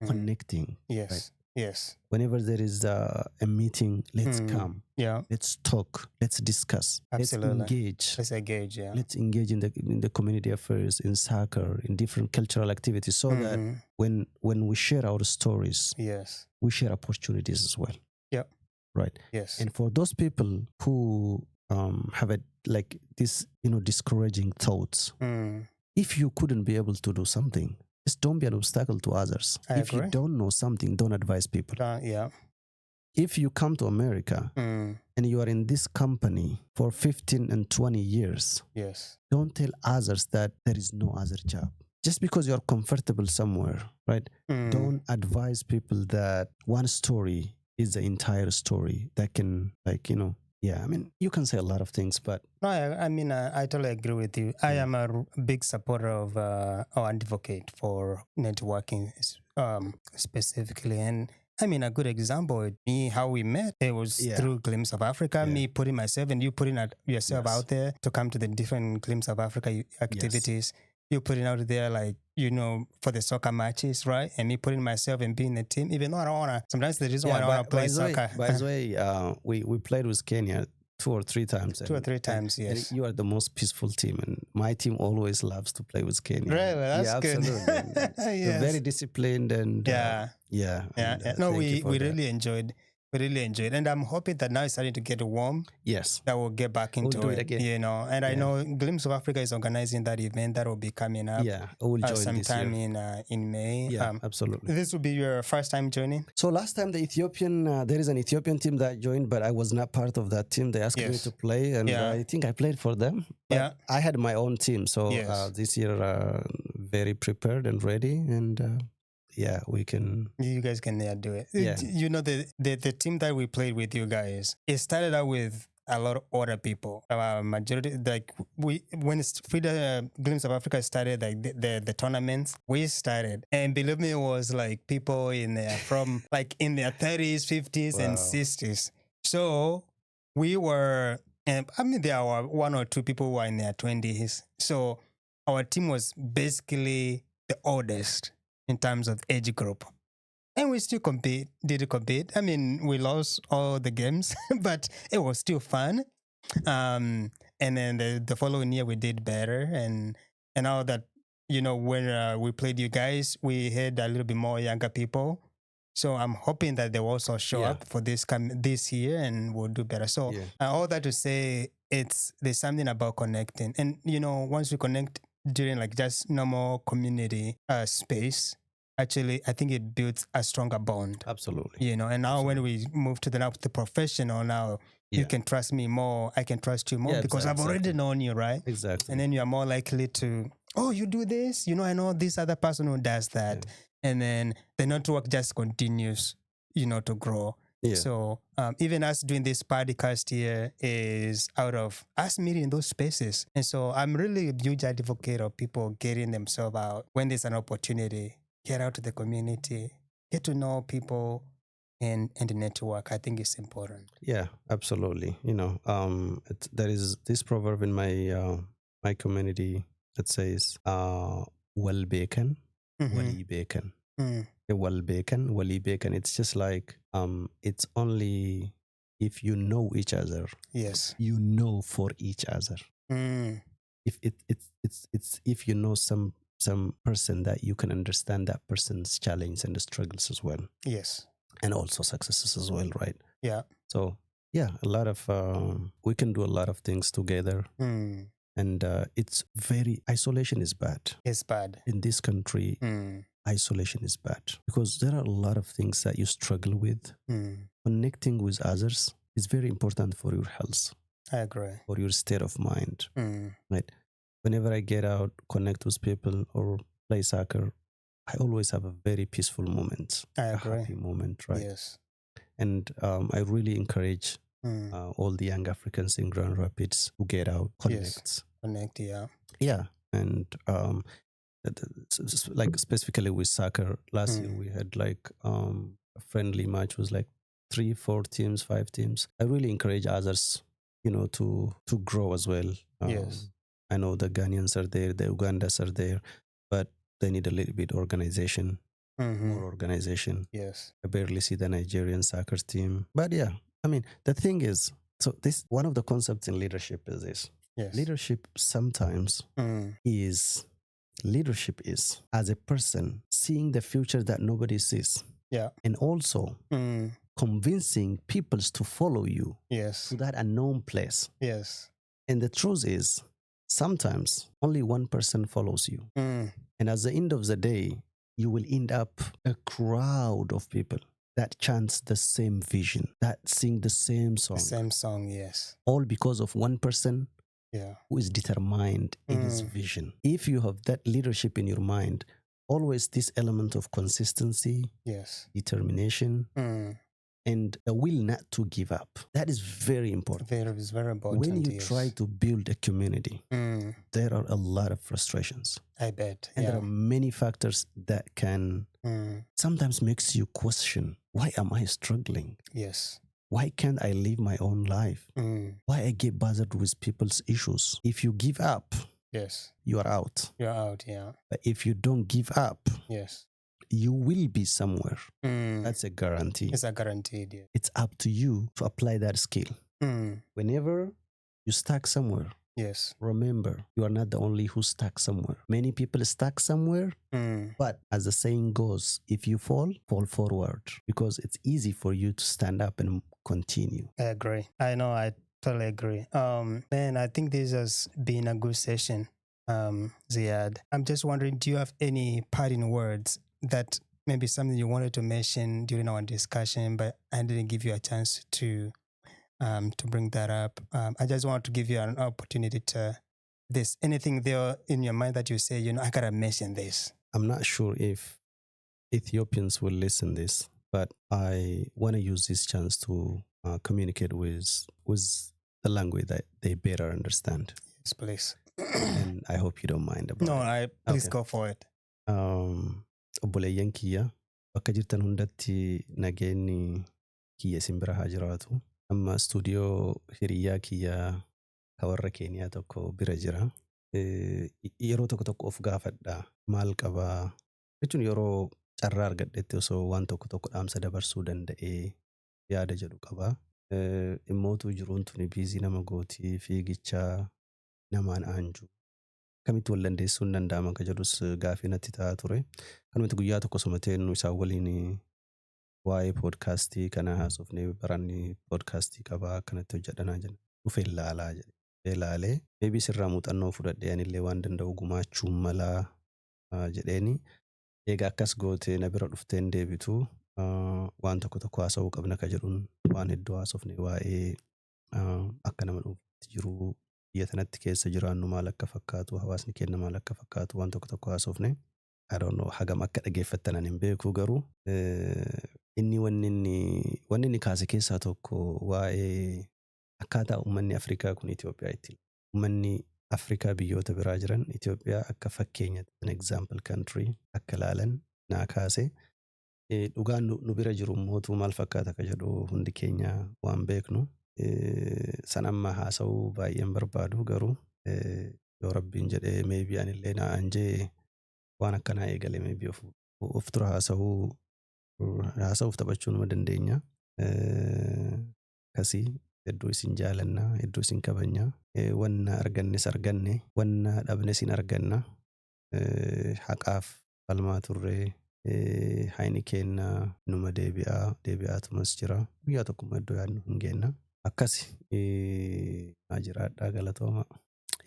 connecting. Yes, right? yes. Whenever there is a meeting, let's come. Yeah. Let's talk. Let's discuss. Absolutely. Let's engage. Let's engage. Yeah. Let's engage in the community affairs, in soccer, in different cultural activities, so that when we share our stories, yes, we share opportunities as well. Yeah. Right. Yes. And for those people who have this discouraging thoughts, if you couldn't be able to do something, just don't be an obstacle to others. If you don't know something, don't advise people. Yeah. If you come to America and you are in this company for 15 and 20 years, yes, don't tell others that there is no other job. Just because you're comfortable somewhere, right? Don't advise people that one story is the entire story that can, yeah, I mean, you can say a lot of things, but... No, I totally agree with you. I am a big supporter of or advocate for networking specifically. And I mean, a good example would be how we met. It was through Glimpse of Africa, me putting myself and you putting yourself out there to come to the different Glimpse of Africa activities. Yes. You putting out there, for the soccer matches, right? And me putting myself and being a team, even though I don't want to, sometimes the reason why I don't want to play soccer. By the way, we played with Kenya 2 or 3 times. 2 or 3 times, yes. And you are the most peaceful team, and my team always loves to play with Kenya. Really? That's good. Absolutely. Yes. Very disciplined and... No, we really enjoyed. We really enjoyed, and I'm hoping that now it's starting to get warm. Yes, that we'll get back into we'll do it again. And I know Glimpse of Africa is organizing that event that will be coming up. Yeah, we'll join sometime in May. Yeah, absolutely. This will be your first time joining. So last time the Ethiopian, there is an Ethiopian team that joined, but I was not part of that team. They asked me to play, and I think I played for them. But I had my own team, so this year very prepared and ready, and. Yeah, we can. You guys can do it. Yeah. The team that we played with you guys, it started out with a lot of other people. Majority, when Frida Glimpse of Africa started, the tournaments, we started, and believe me, it was people in there from in their 30s, 50s, and 60s. So we were, there are 1 or 2 people who are in their 20s. So our team was basically the oldest in terms of age group. And we still did compete. I mean, we lost all the games, but it was still fun. And then the following year we did better. And now that, when we played you guys, we had a little bit more younger people. So I'm hoping that they will also show up for this year and we'll do better. So all that to say, there's something about connecting. And, once we connect during just normal community space, actually, I think it builds a stronger bond. Absolutely. And now when we move to the professional now, you can trust me more. I can trust you more because I've already known you, right? Exactly. And then you are more likely to, you do this. I know this other person who does that. Yeah. And then the network just continues, to grow. Yeah. So even us doing this podcast here is out of us meeting those spaces. And so I'm really a huge advocate of people getting themselves out when there's an opportunity. Get out to the community, get to know people and the network. I think it's important. Yeah, absolutely. There is this proverb in my community that says, well bacon, wali bacon. Well bacon, wali bacon. It's just it's only if you know each other. Yes. You know for each other. If it's if you know some person that you can understand that person's challenge and the struggles as well. Yes. And also successes as well, right? Yeah. So a lot of we can do a lot of things together. And isolation is bad. It's bad. In this country, isolation is bad because there are a lot of things that you struggle with. Connecting with others is very important for your health. I agree. For your state of mind, right? Whenever I get out, connect with people or play soccer, I always have a very peaceful moment, I a agree. happy moment, right? Yes. And I really encourage all the young Africans in Grand Rapids who get out, connect. Connect, yeah. Yeah. And like specifically with soccer, last year we had like a friendly match, was like 3, 4 teams, 5 teams. I really encourage others, to grow as well. Yes. I know the Ghanaians are there, the Ugandans are there, but they need a little bit organization, more organization. Yes. I barely see the Nigerian soccer team. But yeah, I mean, the thing is, so this one of the concepts in leadership is this. Yes. Leadership sometimes is as a person seeing the future that nobody sees. Yeah. And also convincing people to follow you Yes. to that unknown place. Yes. And the truth is, sometimes only one person follows you. And at the end of the day, you will end up a crowd of people that chants the same vision, that sing the same song. The same song, yes. All because of one person who is determined in his vision. If you have that leadership in your mind, always this element of consistency, determination, and a will not to give up. That is very important. It's very important. When you try to build a community, there are a lot of frustrations. I bet. And there are many factors that can sometimes makes you question, why am I struggling? Yes. Why can't I live my own life? Why I get bothered with people's issues? If you give up, you are out. You're out, yeah. But if you don't give up, you will be somewhere. That's a guarantee. It's a guaranteed, yeah. It's up to you to apply that skill. Whenever you stuck somewhere, remember, you are not the only who stuck somewhere. Many people stuck somewhere, but as the saying goes, if you fall forward, because it's easy for you to stand up and continue. I agree. I know, I totally agree. Man, I think this has been a good session, Ziyad. I'm just wondering, do you have any parting words that maybe something you wanted to mention during our discussion, but I didn't give you a chance to bring that up? I just want to give you an opportunity to anything there in your mind that you say, I gotta mention this. I'm not sure if Ethiopians will listen this, but I want to use this chance to communicate with the language that they better understand. Yes, please. And I hope you don't mind about it. Please go for it. Obboleeyyan kiyya bakka jirtan hundatti nageenyi kiyya isin bira haa jiraatu. Amma stuudiyoo hiriyyaa kiyya warra Keeniyaa tokko bira jira. Yeroo tokko of gaafadha. Maal qabaa? Jechuun yeroo carraa argadhetti osoo waan tokko dhaamsa dabarsuu danda'ee yaada jedhu qabaa. Immootu jiruun tuni biizii nama gootii, fiigichaa namaan aanju. Kamitti wal dandeessuun danda'ama ka jedhus gaafii natti ta'aa ture. Kanumatti guyyaa tokko somateen isaan waliin waa'ee poodkaastii kana haasofnee baranni poodkaastii qabaa kanatti hojjedhanaa jenna. Dhufee ilaalaa jedhe. Ilaalee maybe sirraa muuxannoo fudhadhee anillee waan danda'u gumaachuu malaa jedheeni. Egaa akkas gootee na bira dhufteen deebitu waan tokko haasa'uu qabna ka jedhuun waan hedduu haasofne waa'ee akka nama dhuunfaatti jiru. Biyya tanatti keessa jiraannu maal akka fakkaatu, hawaasni keenya maal akka fakkaatu waan tokko haasofne. I don't know hagam akka dhageeffattan ani hin beeku garuu wanni inni kaase keessaa tokko waa'ee akkaataa uummanni Afrikaa kun Itoophiyaa itti. Uummanni Afrikaa biyyoota biraa jiran Itoophiyaa akka fakkeenyaatti an example country akka ilaalan naa kaase. Dhugaan nu bira jiru mootuu maal fakkaata ka jedhu hundi keenya waan beeknu. San amma haasa'uu baay'een barbaadu garuu yoo rabbiin jedhee maybe anillee naa anjee waan akkanaa eegale maybe of tura haasa'uuf taphachuu numa dandeenya. Kasii hedduu isin jaalannaa, hedduu isin kabajnaa. Wanna argannes arganne, wanna dhabnes hin arganna. Haqaaf falmaa turree hayni keenya numa deebi'aatumas jira. Guyyaa tokkummaa iddoo yaadnu hin geenna. Akkasi jiraadhaa galatooma.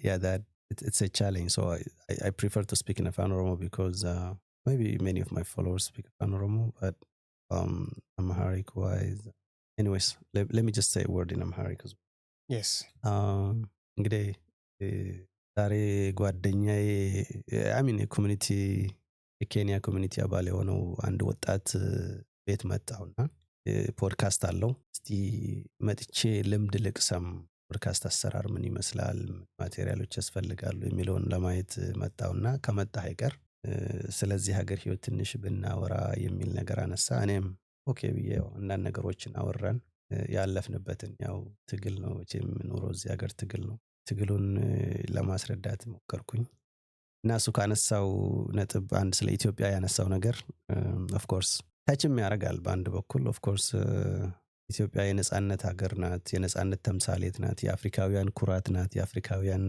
Yeah, it's a challenge. So I prefer to speak in Afaan Oromo because maybe many of my followers speak Afaan Oromo, but Amharic wise. Anyways, let me just say a word in Amharic as well. Yes. Ngide ዛሬ ጓደኛዬ I'm in a community የኬንያ ኮሚኒቲ አባል የሆነው አንድ ወጣት ቤት መጣውና ፖድካስት አለው እስቲ መጥቼ ልምድ ልቅሰም ፖድካስት አሰራር ምን ይመስላል ማቴሪያሎች ያስፈልጋሉ የሚለውን ለማየት መጣውና ከመጣ አይቀር ስለዚህ ሀገር ህይወት ትንሽ ብናወራ የሚል ነገር አነሳ እኔም ኦኬ ብዬ አንዳንድ ነገሮችን አወራን ያለፍንበትን ያው ትግል ነው ኑሮ እዚህ ሀገር ትግል ነው ትግሉን ለማስረዳት ሞከርኩኝ እና እሱ ካነሳው ነጥብ አንድ ስለ ኢትዮጵያ ያነሳው ነገር ኦፍ ኮርስ ታችም ያረጋል በአንድ በኩል ኦፍ ኮርስ ኢትዮጵያ የነጻነት ሀገር ናት የነጻነት ተምሳሌት ናት የአፍሪካውያን ኩራት ናት የአፍሪካውያን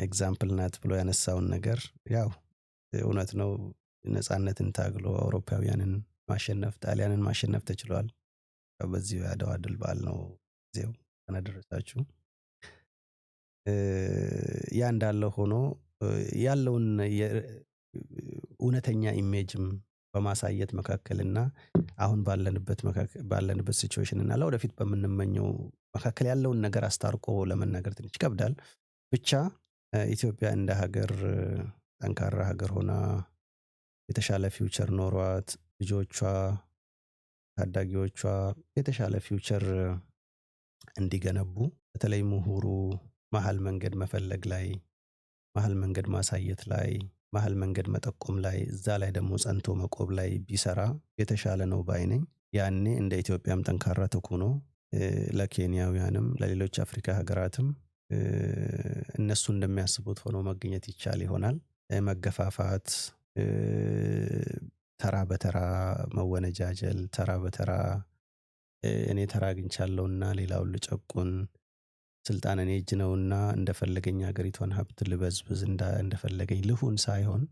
ኤግዛምፕል ናት ብሎ ያነሳውን ነገር ያው እውነት ነው ነጻነትን ታግሎ አውሮፓውያንን ማሸነፍ ጣሊያንን ማሸነፍ ተችሏል በዚህ ያደዋ ድል በዓል ነው ዜው ተነደረሳችሁ ያ እንዳለ ሆኖ ያለውን እውነተኛ ኢሜጅም በማሳየት መካከልና አሁን ባለንበት ሲቹዌሽን እና ለወደፊት በመንመኘው መካከል ያለውን ነገር አስታርቆ ለመናገር ትንሽ ይከብዳል ብቻ ኢትዮጵያ እንደ ሀገር ጠንካራ ሀገር ሆና የተሻለ ፊውቸር ኖሯት ልጆቿ ታዳጊዎቿ የተሻለ ፊውቸር እንዲገነቡ በተለይ ምሁሩ መሃል መንገድ መፈለግ ላይ መሃል መንገድ ማሳየት ላይ መሃል መንገድ መጠቆም ላይ እዛ ላይ ደግሞ ጸንቶ መቆብ ላይ ቢሰራ የተሻለ ነው ባይነኝ ያኔ እንደ ኢትዮጵያም ጠንካራ ተኩኖ ለኬንያውያንም ለሌሎች አፍሪካ ሀገራትም እነሱ እንደሚያስቡት ሆኖ መገኘት ይቻል ይሆናል መገፋፋት ተራ በተራ መወነጃጀል ተራ በተራ እኔ ተራ አግኝቻለሁና ሌላው ልጨቁን ስልጣን እኔ እጅ ነውና እንደፈለገኝ ሀገሪቷን ሀብት ልበዝብዝ እንደፈለገኝ ልሁን ሳይሆን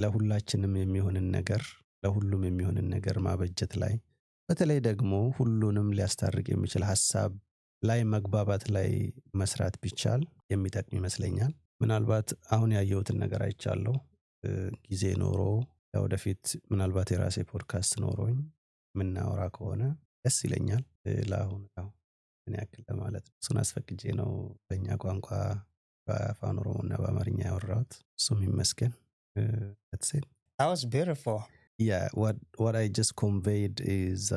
ለሁላችንም የሚሆንን ነገር ለሁሉም የሚሆንን ነገር ማበጀት ላይ በተለይ ደግሞ ሁሉንም ሊያስታርቅ የሚችል ሐሳብ ላይ መግባባት ላይ መስራት ቢቻል የሚጠቅም ይመስለኛል ምናልባት አሁን ያየሁትን ነገር አይቻለሁ ጊዜ ኖሮ ወደፊት ምናልባት የራሴ ፖድካስት ኖሮኝ ምናወራ ከሆነ ደስ ይለኛል ለአሁን ያው እኔ ያክል ለማለት እሱን አስፈቅጄ ነው በእኛ ቋንቋ በአፋን ኦሮሞና በአማርኛ ያወራሁት እሱም ይመስገን that's it That was beautiful. Yeah, what I just conveyed is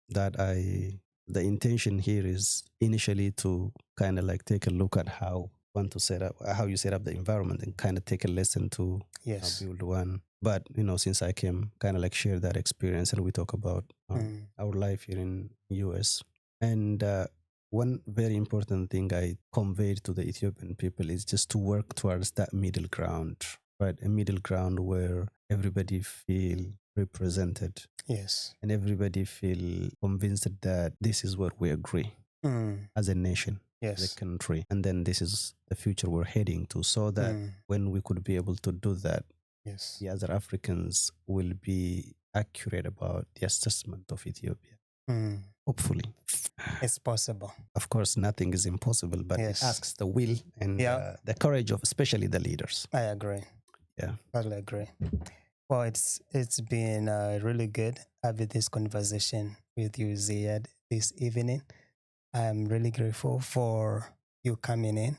that the intention here is initially to kind of like take a look at how you set up the environment and kind of take a lesson to build one. But since I came, kind of like share that experience and we talk about our life here in US. And one very important thing I conveyed to the Ethiopian people is just to work towards that middle ground, right? A middle ground where everybody feel represented. Yes. And everybody feel convinced that this is what we agree as a nation, yes, as a country. And then this is the future we're heading to, so that when we could be able to do that, yes, the other Africans will be accurate about the assessment of Ethiopia. Hopefully. It's possible. Of course, nothing is impossible, but yes, it asks the will and the courage of especially the leaders. I agree. Yeah. Totally agree. Well, it's been really good having this conversation with you, Ziyad, this evening. I'm really grateful for you coming in.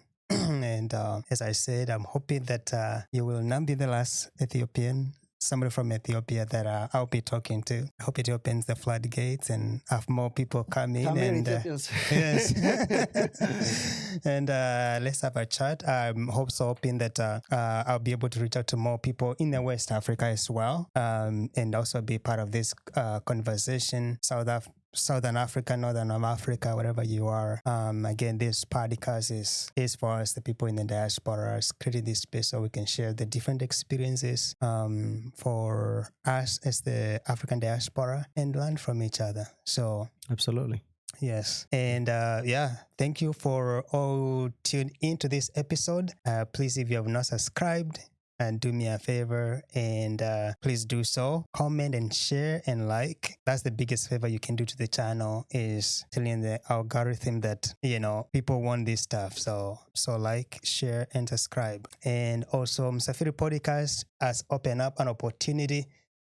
And as I said, I'm hoping that you will not be the last Ethiopian, somebody from Ethiopia that I'll be talking to. I hope it opens the floodgates and have more people come in. Yes. And let's have a chat. I'm also hoping that I'll be able to reach out to more people in the West Africa as well, and also be part of this conversation. Southern Africa, Northern Africa, wherever you are. Again, this podcast is for us, the people in the diaspora, creating this space so we can share the different experiences for us as the African diaspora and learn from each other. So, absolutely. Yes. And thank you for all tuned into this episode. Please, if you have not subscribed, and do me a favor and please do so. Comment and share and like. That's the biggest favor you can do to the channel, is telling the algorithm that people want this stuff. So like, share, and subscribe. And also Msafiri Podcast has opened up an opportunity.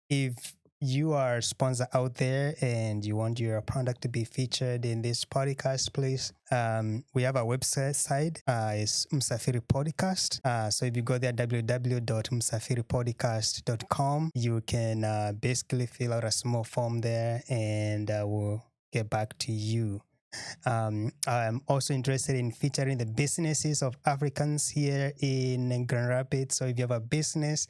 If you are a sponsor out there and you want your product to be featured in this podcast, please, we have a website site. It's Msafiri Podcast. So if you go there, www.msafiripodcast.com, you can basically fill out a small form there and we'll get back to you. I'm also interested in featuring the businesses of Africans here in Grand Rapids. So if you have a business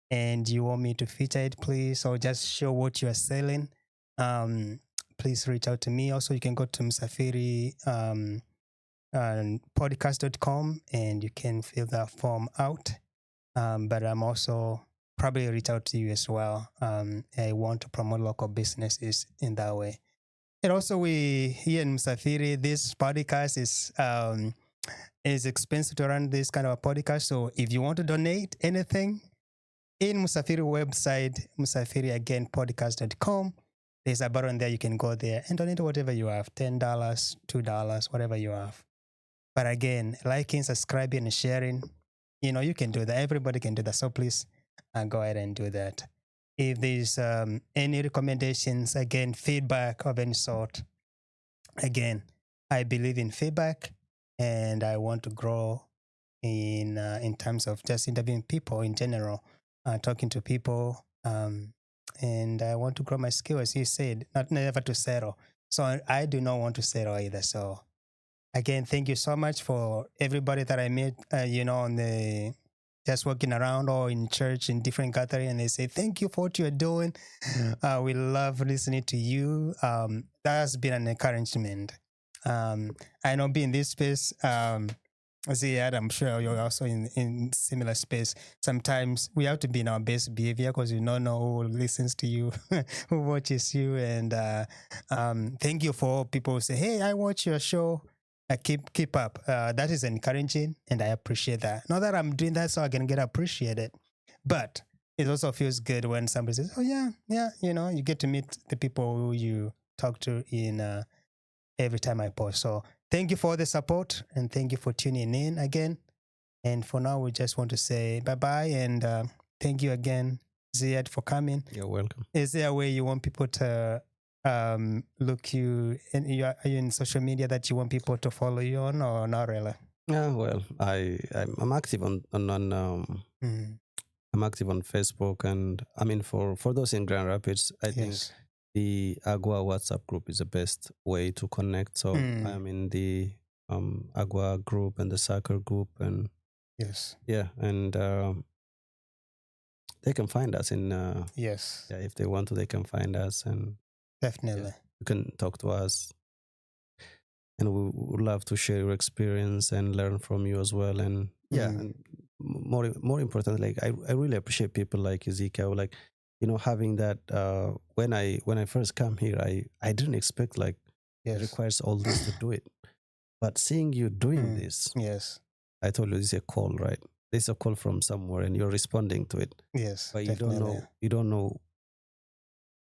and you want me to feature it, please, or just show what you are selling, please reach out to me. Also, you can go to Msafiri podcast.com and you can fill that form out. But I'm also probably reach out to you as well. I want to promote local businesses in that way. And also, we here in Msafiri, this podcast is expensive to run this kind of a podcast. So if you want to donate anything, in Msafiri website, msafiriagainpodcast.com, there's a button there. You can go there and donate whatever you have, $10, $2, whatever you have. But again, liking, subscribing, and sharing, you can do that. Everybody can do that. So please go ahead and do that. If there's any recommendations, again, feedback of any sort, again, I believe in feedback and I want to grow in terms of just interviewing people in general. Talking to people, and I want to grow my skill, as you said, not never to settle. So I do not want to settle either. So again, thank you so much for everybody that I met, on the just walking around or in church in different gatherings, and they say, thank you for what you're doing. We love listening to you. That has been an encouragement. I know being in this space, Ziyad, I'm sure you're also in similar space. Sometimes we have to be in our best behavior because you don't know who listens to you, who watches you. And thank you for people who say, hey, I watch your show. Keep up. That is encouraging and I appreciate that. Not that I'm doing that so I can get appreciated, but it also feels good when somebody says, oh yeah, you get to meet the people who you talk to in every time I post. So thank you for the support and thank you for tuning in again. And for now, we just want to say bye-bye and thank you again, Ziyad, for coming. You're welcome. Is there a way you want people to look you, are you in social media that you want people to follow you on or not really? Yeah, well, I'm active on I'm active on Facebook, and I mean for those in Grand Rapids, I think the Agua WhatsApp group is the best way to connect. So I'm in the Agua group and the soccer group, and and they can find us in if they want to, they can find us, and definitely you can talk to us, and we would love to share your experience and learn from you as well. And and more importantly, like I really appreciate people like Ezekiel, like having that when I first come here, I didn't expect like it requires all this to do it, but seeing you doing this, I told you this is a call, right? This is a call from somewhere and you're responding to it, but you don't know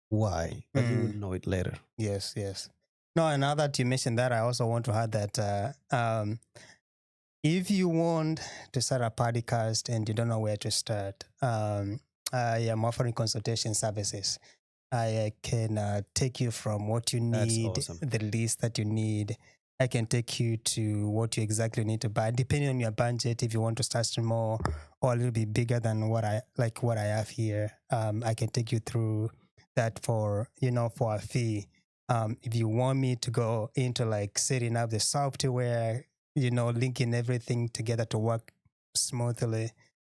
why, but you will know it later. No, and now that you mentioned that, I also want to add that if you want to start a podcast and you don't know where to start, I am offering consultation services. I can take you from what you need, the list that you need. I can take you to what you exactly need to buy, depending on your budget. If you want to start small or a little bit bigger than what I have here, I can take you through that for a fee. If you want me to go into like setting up the software, linking everything together to work smoothly,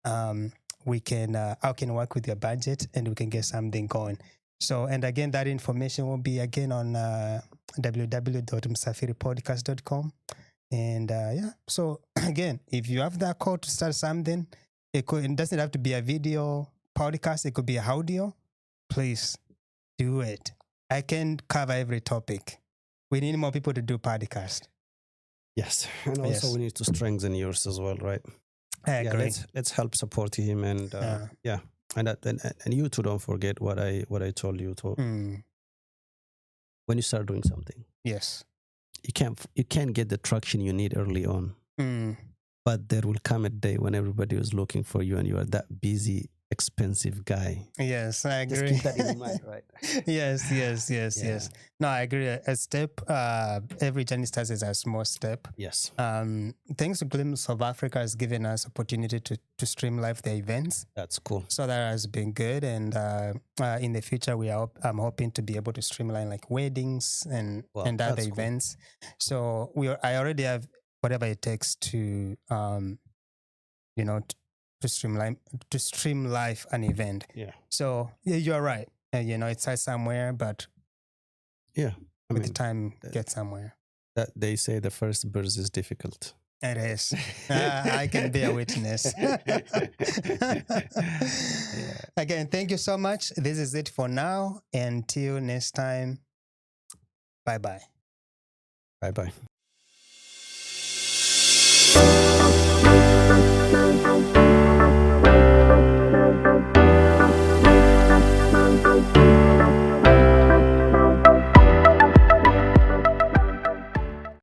I can work with your budget and we can get something going. So, and again, that information will be again on www.msafiripodcast.com. And so again, if you have that call to start something, it doesn't have to be a video podcast. It could be audio. Please do it. I can cover every topic. We need more people to do podcast. Yes, and also we need to strengthen yours as well, right? I agree. Let's help support him, and and you too. Don't forget what I told you to. When you start doing something, you can't get the traction you need early on, but there will come a day when everybody is looking for you, and you are that busy expensive guy. Yes, I Just agree. keep that in mind, right? Yes. Yeah. No, I agree. A step, every journey starts as a small step. Yes. Thanks to Glimpse of Africa has given us opportunity to stream live the events. That's cool. So that has been good. And in the future, I'm hoping to be able to streamline like weddings and other that's cool. events. So I already have whatever it takes to, to stream live an event. Yeah. So you're right. It starts somewhere, but with the time get somewhere. That they say the first birth is difficult. It is. I can be a witness. Again, thank you so much. This is it for now. Until next time. Bye-bye. Bye-bye.